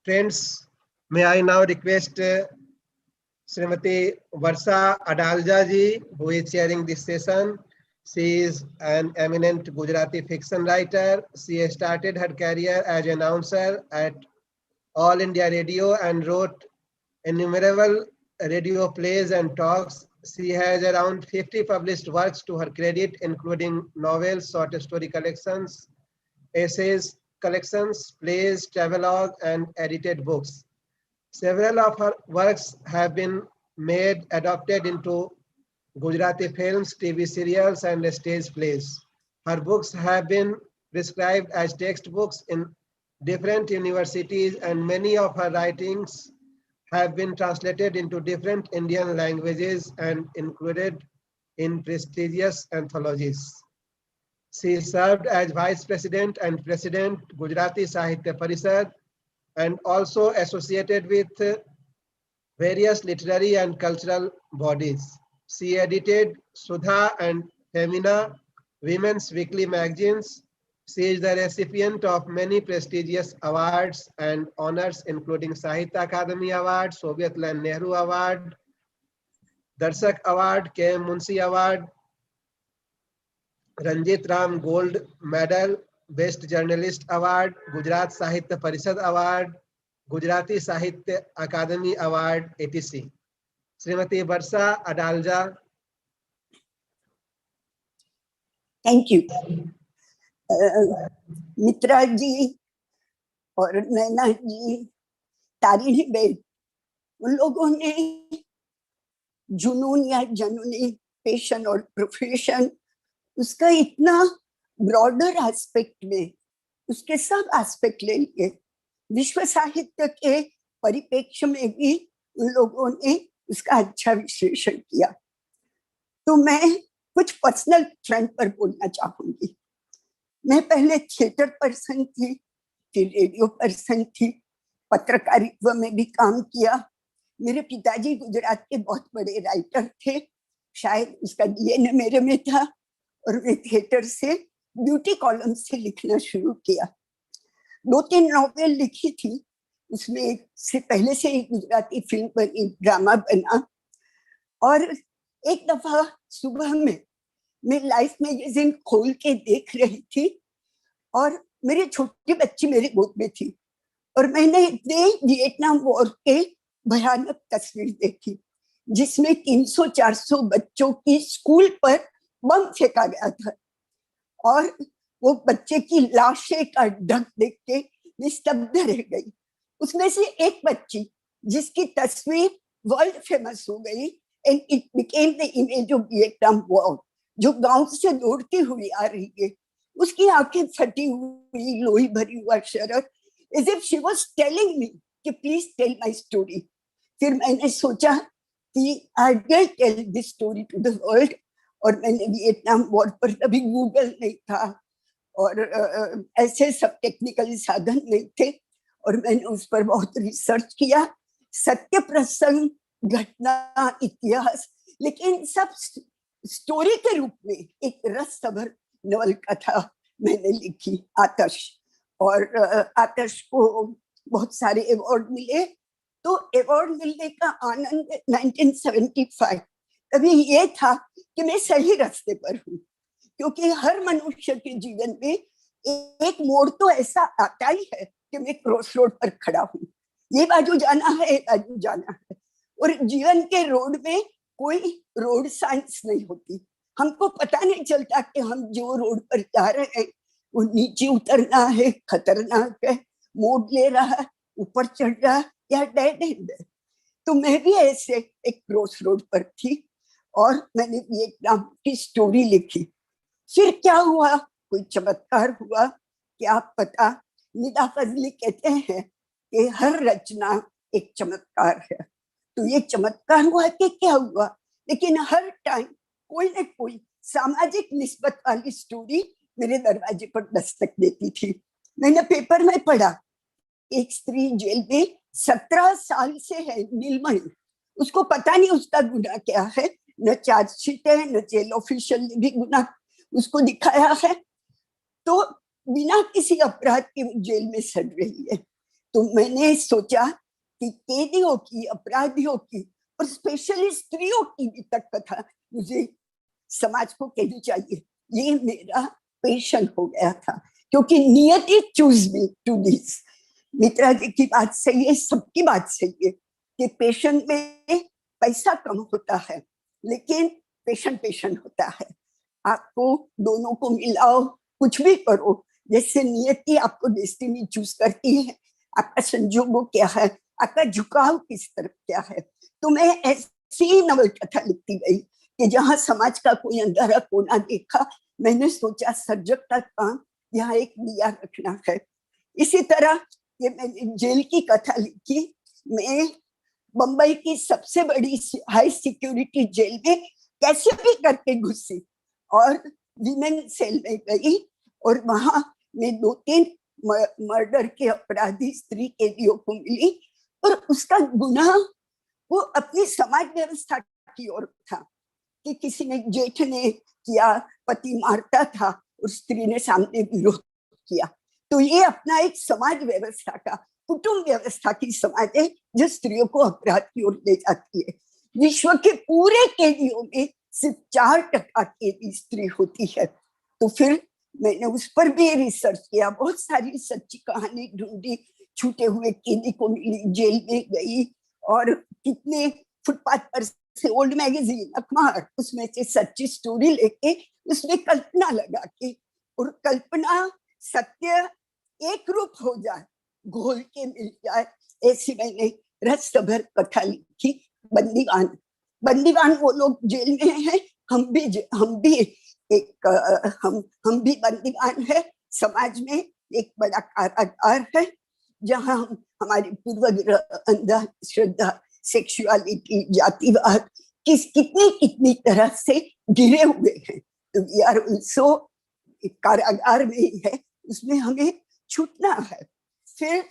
Friends, may I now request Srimati Varsha Adalja ji, who is chairing this session. She is an eminent Gujarati fiction writer. She started her career as an announcer at All India Radio and wrote innumerable radio plays and talks. She has around 50 published works to her credit, including novels, short story collections, essays collections, plays, travelogue, and edited books. Several of her works have been made, adapted into Gujarati films, TV serials, and stage plays. Her books have been prescribed as textbooks in different universities, and many of her writings have been translated into different Indian languages and included in prestigious anthologies. She served as Vice President and President, Gujarati Sahitya Parishad, and also associated with various literary and cultural bodies. She edited Sudha and Femina, women's weekly magazines. She is the recipient of many prestigious awards and honors, including Sahitya Akademi Award, Soviet Land Nehru Award, Darshak Award, K.M. Munshi Award, Ranjit Ram Gold Medal, Best Journalist Award, Gujarat Sahitya Parishad Award, Gujarati Sahitya Akademi Award, etc. Srimati Varsha Adalja. Thank you. मित्रा जी और नैना जी, Tarini Ben, उन लोगों ने जुनून या जनूनी, passion और profession, उसका इतना broader aspect में उसके सब एस्पेक्ट ले लिए। विश्व साहित्य के परिप्रेक्ष्य में भी उन लोगों ने उसका अच्छा विश्लेषण किया। तो मैं कुछ पर्सनल फ्रंट पर बोलना चाहूंगी। मैं पहले थिएटर पर्सन थी, फिर रेडियो पर्सन थी, पत्रकारित्व में भी काम किया। मेरे पिताजी गुजरात के बहुत बड़े राइटर थे, शायद उसका डीएनए मेरे में था, और मैं थिएटर से ब्यूटी कॉलम से लिखना शुरू किया। 2-3 नॉवेल लिखी थी, उसमें से पहले से ही गुजराती फिल्म बनी, ड्रामा बना। और एक दफा सुबह में मैं लाइफ मैगजीन खोल के देख रही थी और मेरी छोटी बच्ची मेरी गोद में थी, और मैंने वियतनाम वॉर के भयानक तस्वीर देखी जिसमें 300-400 बच्चों की स्कूल पर बम फेंका गया था, और वो बच्चे की लाशें का ढक देख के मैं स्तब्ध रह गई। उसमें से एक बच्ची जिसकी तस्वीर वर्ल्ड फेमस हो गई, and it became the image of Vietnam war, जो गांव से दौड़ती हुई आ रही है, उसकी आंखें फटी हुई, लोही भरी हुआ शरत, as if she was telling me कि प्लीज टेल माय स्टोरी। फिर मैंने सोचा कि I will tell this story to the world, और मैंने वियतनाम वॉर पर तभी गूगल नहीं था और ऐसे सब टेक्निकल साधन नहीं थे, और मैंने उस पर बहुत रिसर्च किया, सत्य प्रसंग, घटना, इतिहास, लेकिन सब स्टोरी के रूप में एक रसभर नवल कथा मैंने लिखी, आतश। और आतश को बहुत सारे अवार्ड मिले। तो अवार्ड मिलने का आनंद 1975 तभी ये था कि मैं सही रास्ते पर हूँ, क्योंकि हर मनुष्य के जीवन में एक मोड़ तो ऐसा आता ही है कि मैं क्रॉस रोड पर खड़ा हूँ, ये बाजू जाना है, ये बाजू जाना है। और जीवन के रोड में कोई रोड साइंस नहीं होती, हमको पता नहीं चलता कि हम जो रोड पर जा रहे हैं वो नीचे उतरना है, खतरनाक है, मोड़ ले रहा है, ऊपर चढ़ रहा है, या डेड एंड है। तो मैं भी ऐसे एक क्रॉस रोड पर थी और मैंने वियतनाम की स्टोरी लिखी। फिर क्या हुआ, कोई चमत्कार हुआ, क्या पता। निदा फजली कहते हैं कि हर रचना एक चमत्कार है। तो ये चमत्कार हुआ कि क्या हुआ, लेकिन हर टाइम कोई न कोई सामाजिक निस्बत वाली स्टोरी मेरे दरवाजे पर दस्तक देती थी। मैंने पेपर में पढ़ा, एक स्त्री जेल में 17 साल से है, नीलमणि, उसको पता नहीं उसका गुनाह क्या है, न चार्जशीट है, न जेल ऑफिशियल ने भी गुनाह उसको दिखाया है। तो बिना किसी अपराध के जेल में सड़ रही है। तो मैंने सोचा कि कैदियों की, अपराधियों की और स्पेशली स्त्रियों की भी तक कथा मुझे समाज को कहनी चाहिए। ये मेरा पैशन हो गया था, क्योंकि नियति चूज मी टू दिस। मित्रा जी की बात सही है, सबकी बात सही है कि पेशन में पैसा कम होता है, लेकिन पेशन होता है। आपको दोनों को मिलाओ, कुछ भी करो, जैसे नियति आपको डेस्टिनी चूज करती है, आपका संजोगों क्या है, आपका झुकाव किस तरफ क्या है। तो मैं ऐसी नवल कथा लिखती गई कि जहां समाज का कोई अंधारा कोना देखा, मैंने सोचा सर्जक का काम यहाँ एक दिया रखना है। इसी तरह ये मैंने जेल की कथा लिखी। मैं बंबई की सबसे बड़ी हाई सिक्योरिटी जेल में कैसे भी करके घुसी और विमेन सेल में गई, और वहां मैं 2-3 मर्डर के अपराधी स्त्री कैदियों को मिली, और उसका गुनाह वो अपनी समाज व्यवस्था की ओर था कि किसी ने, जेठ ने किया, पति मारता था और स्त्री ने सामने विरोध किया। तो ये अपना एक समाज व्यवस्था का, कुटुंब व्यवस्था की समाज है जो स्त्रियों को अपराध की ओर ले जाती है। विश्व के पूरे कैदियों में सिर्फ 4% कैदी स्त्री होती है। तो फिर मैंने उस पर भी रिसर्च किया, बहुत सारी सच्ची कहानी ढूंढी, छूटे हुए कैदी को मिली, जेल में गई, और कितने फुटपाथ पर से ओल्ड मैगजीन, अखबार, उसमें से सच्ची स्टोरी लेके उसमें कल्पना लगा के, और कल्पना सत्य एक रूप हो जाए, घोल के मिल जाए, ऐसी मैंने रसभर कथा लिखी। बंदीवान वो लोग जेल में हैं, हम भी एक हम भी बंदीवान है। समाज में एक बड़ा कारागार है जहां हमारी पूर्वग्रह, अंधश्रद्धा, सेक्सुअलिटी, जातिवाद कितनी कितनी तरह से घिरे हुए हैं। तो वी आर ऑल्सो कारागार में ही है, उसमें हमें छूटना है। फिर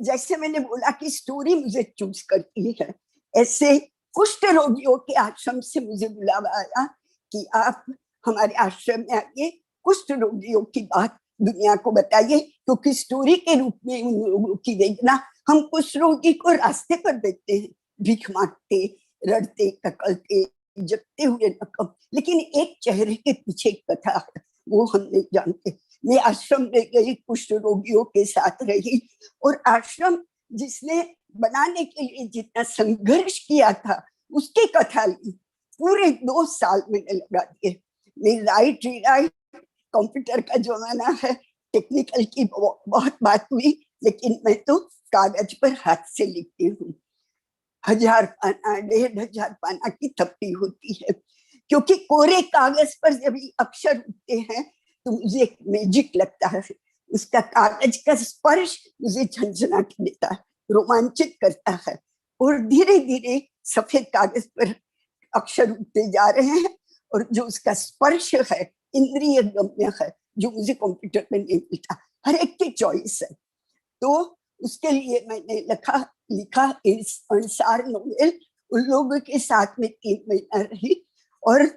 जैसे मैंने बोला कि स्टोरी मुझे चूज करती है, ऐसे कुष्ठ रोगियों के आश्रम से मुझे बुलावा आया कि आप हमारे आश्रम में आइए, कुष्ठ रोगियों की बात दुनिया को बताइए, क्योंकि स्टोरी के रूप में उन लोगों की देखना, हम कुष्ठ रोगी को रास्ते पर देखते हैं, भीख मांगते, रड़ते, ककलते, जगते हुए नकम, लेकिन एक चेहरे के पीछे एक कथा है, वो हम नहीं जानते। मैं आश्रम में गई, कुष्ठ रोगियों के साथ रही, और आश्रम जिसने बनाने के लिए जितना संघर्ष किया था उसकी कथा ली। पूरे 2 साल मैंने लगा दिए। मैं राइट रीराइट, कंप्यूटर का जमाना है, टेक्निकल की बहुत बात हुई, लेकिन मैं तो कागज पर हाथ से लिखती हूँ। 1000 पाना, 1500 पाना की थप्पी होती है, क्योंकि कोरे कागज पर जब अक्षर उठते हैं तो मुझे एक मैजिक लगता है। उसका कागज का स्पर्श मुझे झंझनाट देता है, रोमांचित करता है, और धीरे धीरे सफेद कागज पर अक्षर उठते जा रहे हैं, और जो उसका स्पर्श है इंद्रिय गम्य है, जो मुझे कंप्यूटर में नहीं मिलता। हर एक की चॉइस है। तो उसके लिए मैंने लिखा अंसार नोवेल। उन लोगों के साथ में 3 महीना रही, और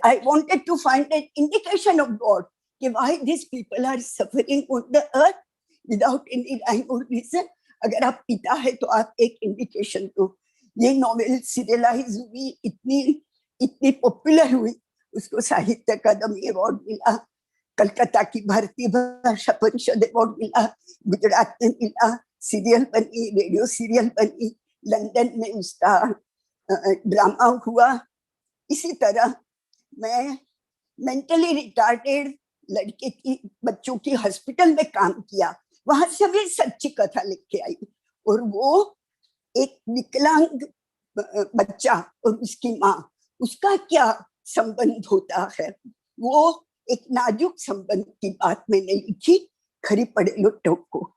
I wanted to find an indication of God, कि why these people are suffering on the earth without any rhyme or reason. अगर आप पिता है तो आप एक इंडिकेशन दो। ये नॉवेल सीरियलाइज हुई, इतनी पॉपुलर हुई, उसको साहित्य अकादमी अवार्ड मिला, कलकत्ता की भारतीय भाषा परिषद अवार्ड मिला, गुजरात में मिला, सीरियल बनी, रेडियो सीरियल बनी, लंदन में उसका ड्रामा हुआ। इसी तरह मैं मेंटली रिटार्डेड लड़के की बच्चों की हॉस्पिटल में काम किया, वहां से भी सच्ची कथा लिख के आई। और वो एक विकलांग बच्चा और उसकी माँ, उसका क्या संबंध होता है, वो एक नाजुक संबंध की बात मैंने लिखी, खरी पड़े लुट्टों को।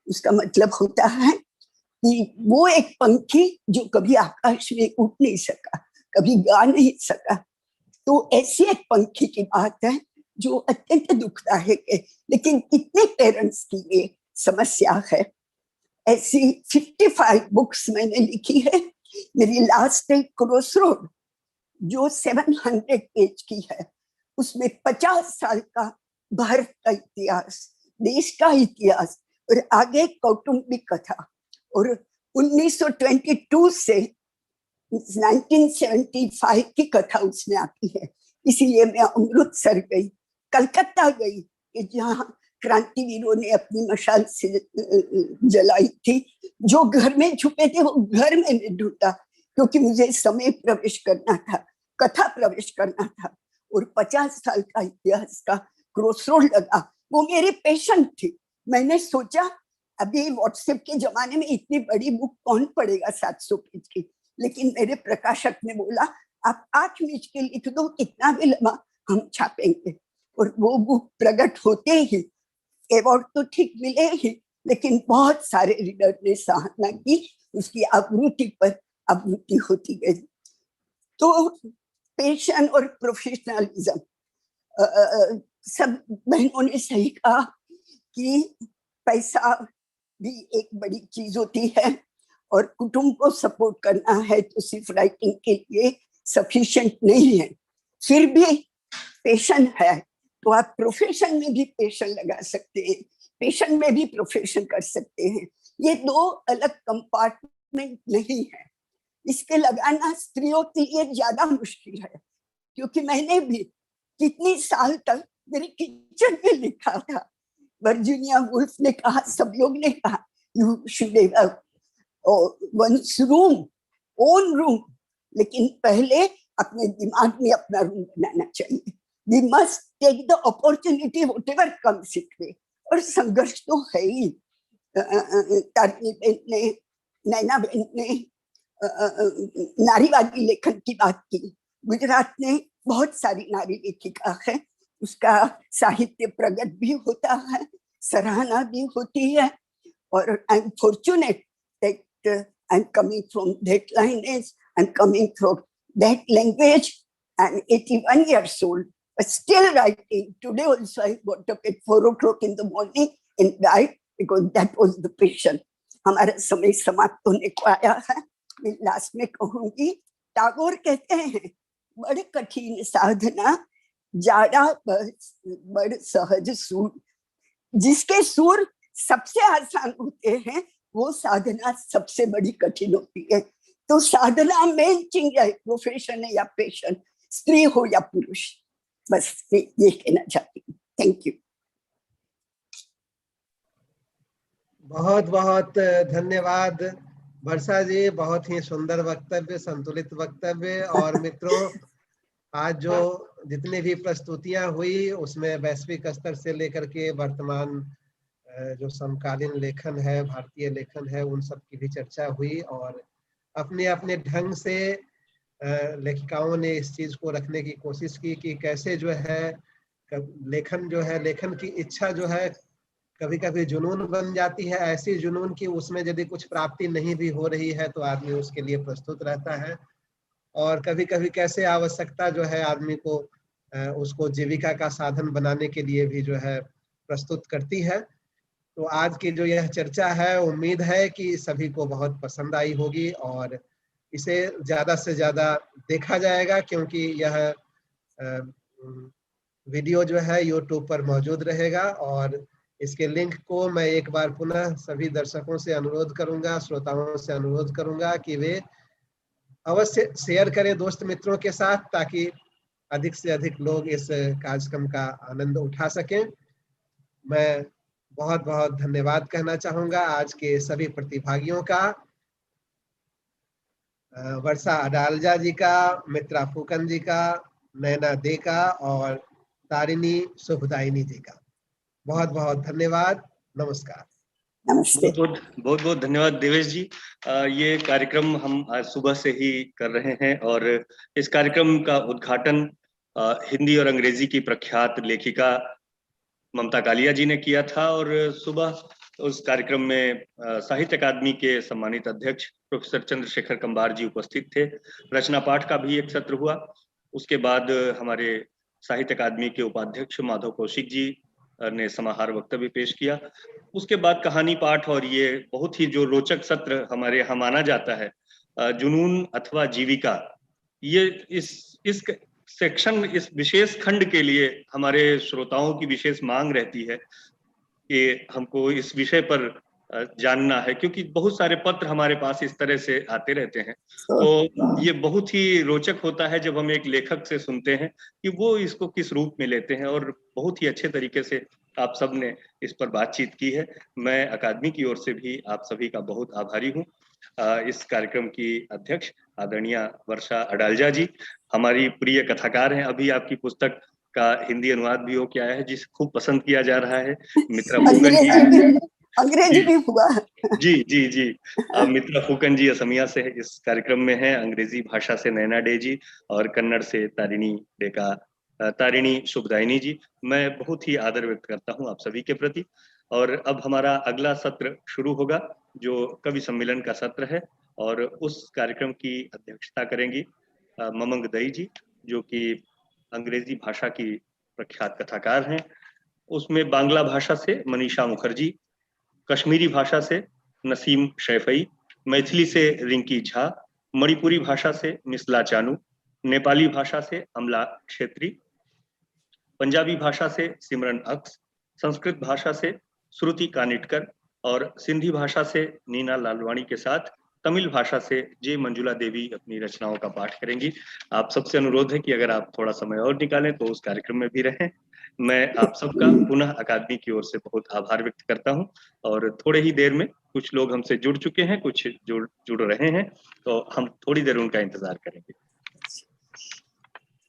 उसका मतलब होता है कि वो एक पंखी जो कभी आकाश में उड़ नहीं सका, कभी गा नहीं सका, तो ऐसी एक पंखी की बात है जो अत्यंत दुखदायक है, लेकिन कितने पेरेंट्स की ये समस्या है। ऐसी 55 बुक्स मैंने लिखी है। मेरी लास्ट है क्रॉसरोड, जो 700 पेज की है। उसमें 50 साल का भारत का इतिहास, देश का इतिहास, और आगे कौटुंबिक कथा, और 1922 से 1975 की कथा उसमें आती है। इसीलिए मैं अमृतसर गई, कलकत्ता गई, जहाँ क्रांतिवीरों ने अपनी मशाल से जलाई थी। जो घर में छुपे थे वो घर में नहीं ढूंढा, क्योंकि मुझे समय प्रवेश करना था, कथा प्रवेश करना था, और 50 साल का इतिहास का क्रॉसरोड लगा। वो मेरी पैशन थी। मैंने सोचा अभी व्हाट्सएप के जमाने में इतनी बड़ी बुक कौन पढ़ेगा 700 पेज की, लेकिन मेरे प्रकाशक ने बोला आप 8 पेज के लिख दो, कितना भी लंबा हम छापेंगे। और वो बुक प्रकट होते ही अवार्ड तो ठीक मिले ही, लेकिन बहुत सारे रीडर ने सराहना की, उसकी आवृत्ति पर आवृत्ति होती गई। तो पैशन और प्रोफेशनलिज्म, सब बहनों ने सही कहा कि पैसा भी एक बड़ी चीज होती है, और कुटुंब को सपोर्ट करना है तो सिर्फ राइटिंग के लिए सफिशिएंट नहीं है। फिर भी पैशन है तो आप प्रोफेशन में भी पैशन लगा सकते हैं, पैशन में भी प्रोफेशन कर सकते हैं। ये 2 अलग कंपार्टमेंट नहीं है। इसके लगाना स्त्रियों के लिए ज्यादा मुश्किल है, क्योंकि मैंने भी कितनी साल तक मेरे किचन में लिखा था। वर्जीनिया वुल्फ ने कहा, सब लोग ने कहा, you should have one's room, own room, लेकिन पहले अपने दिमाग में अपना रूम बनाना चाहिए। We must take the opportunity whatever comes it way. और संघर्ष तो है ही। तारिणी बहन ने, नैना बहन ने नारीवादी लेखन की बात की। गुजरात ने बहुत सारी नारी लेखिका है, उसका साहित्य प्रगट भी होता है, सराहना भी होती है। और I am fortunate that I am coming from that lineage, I am coming from that language, and 81 years old, but still writing. Today also I got up at 4 o'clock in the morning and died because that was the passion. हमारा समय समाप्त होने को आया है। मैं last में कहूंगी, टैगोर कहते हैं बड़ कठिन साधना जाड़ा बड़ सहज सूर। जिसके सूर सबसे आसान होते हैं वो साधना सबसे बड़ी कठिन होती है। तो साधना मेन चीज है, प्रोफेशन है या पैशन, स्त्री हो या पुरुष, बस ये कहना चाहती हूँ। Thank you. बहुत बहुत धन्यवाद वर्षा जी, बहुत ही सुंदर वक्तव्य, संतुलित वक्तव्य। और मित्रों, आज जो जितनी भी प्रस्तुतियां हुई उसमें वैश्विक स्तर से लेकर के वर्तमान जो समकालीन लेखन है, भारतीय लेखन है, उन सब की भी चर्चा हुई और अपने अपने ढंग से लेखिकाओं ने इस चीज को रखने की कोशिश की कि कैसे जो है लेखन जो है, लेखन की इच्छा जो है कभी कभी जुनून बन जाती है, ऐसी जुनून की उसमें यदि कुछ प्राप्ति नहीं भी हो रही है तो आदमी उसके लिए प्रस्तुत रहता है। और कभी कभी कैसे आवश्यकता जो है आदमी को उसको जीविका का साधन बनाने के लिए भी जो है प्रस्तुत करती है। तो आज की जो यह चर्चा है, उम्मीद है कि सभी को बहुत पसंद आई होगी और इसे ज्यादा से ज्यादा देखा जाएगा, क्योंकि यह वीडियो जो है YouTube पर मौजूद रहेगा। और इसके लिंक को मैं एक बार पुनः सभी दर्शकों से अनुरोध करूंगा, श्रोताओं से अनुरोध करूंगा कि वे अवश्य शेयर करें दोस्त मित्रों के साथ, ताकि अधिक से अधिक लोग इस कार्यक्रम का आनंद उठा सकें। मैं बहुत बहुत धन्यवाद कहना चाहूंगा आज के सभी प्रतिभागियों का, वर्षा अडालजा जी का, मित्रा फूकन जी का, नैना दे का और तारिणी शुभदायिनी जी का। बहुत बहुत धन्यवाद। नमस्कार। नमस्ते। बहुत बहुत धन्यवाद देवेश जी। ये कार्यक्रम हम आज सुबह से ही कर रहे हैं और इस कार्यक्रम का उद्घाटन हिंदी और अंग्रेजी की प्रख्यात लेखिका ममता कालिया जी ने किया था और सुबह उस कार्यक्रम में साहित्य अकादमी के सम्मानित अध्यक्ष प्रोफेसर चंद्रशेखर कंबार जी उपस्थित थे। रचना पाठ का भी एक सत्र हुआ। उसके बाद हमारे साहित्य अकादमी के उपाध्यक्ष माधव कौशिक जी ने समाहार वक्तव्य पेश किया। उसके बाद कहानी पाठ और ये बहुत ही जो रोचक सत्र हमारे यहाँ माना जाता है, जुनून अथवा जीविका, ये इस सेक्शन, इस विशेष खंड के लिए हमारे श्रोताओं की विशेष मांग रहती है कि हमको इस विषय पर जानना है, क्योंकि बहुत सारे पत्र हमारे पास इस तरह से आते रहते हैं। तो ये बहुत ही रोचक होता है जब हम एक लेखक से सुनते हैं कि वो इसको किस रूप में लेते हैं, और बहुत ही अच्छे तरीके से आप सब ने इस पर बातचीत की है। मैं अकादमी की ओर से भी आप सभी का बहुत आभारी हूँ। इस कार्यक्रम की अध्यक्ष आदरणीय वर्षा अडालजा जी हमारी प्रिय कथाकार हैं। अभी आपकी पुस्तक का हिंदी अनुवाद भी हो के आया है, जिसे खूब पसंद किया जा रहा है। मित्रा फूकन जी, अंग्रेजी भी हुआ। जी जी जी मित्रा फूकन जी असमिया से इस कार्यक्रम में है, अंग्रेजी भाषा से नैना डे जी और कन्नड़ से तारिणी शुभदायिनी जी। मैं बहुत ही आदर व्यक्त करता हूं आप सभी के प्रति। और अब हमारा अगला सत्र शुरू होगा जो कवि सम्मेलन का सत्र है, और उस कार्यक्रम की अध्यक्षता करेंगी ममंग दई जी, जो कि अंग्रेजी भाषा की प्रख्यात कथाकार हैं। उसमें बांग्ला भाषा से मनीषा मुखर्जी, कश्मीरी भाषा से नसीम शैफई, मैथिली से रिंकी झा, मणिपुरी भाषा से मिसला चानू, नेपाली भाषा से अमला क्षेत्री, पंजाबी भाषा से सिमरन अक्स, संस्कृत भाषा से श्रुति कानिटकर और सिंधी भाषा से नीना लालवाणी के साथ तमिल भाषा से जे मंजुला देवी अपनी रचनाओं का पाठ करेंगी। आप सबसे अनुरोध है कि अगर आप थोड़ा समय और निकालें तो उस कार्यक्रम में भी रहें। मैं आप सबका पुनः अकादमी की ओर से बहुत आभार व्यक्त करता हूं। और थोड़े ही देर में कुछ लोग हमसे जुड़ चुके हैं, कुछ जुड़ रहे हैं, तो हम थोड़ी देर उनका इंतजार करेंगे।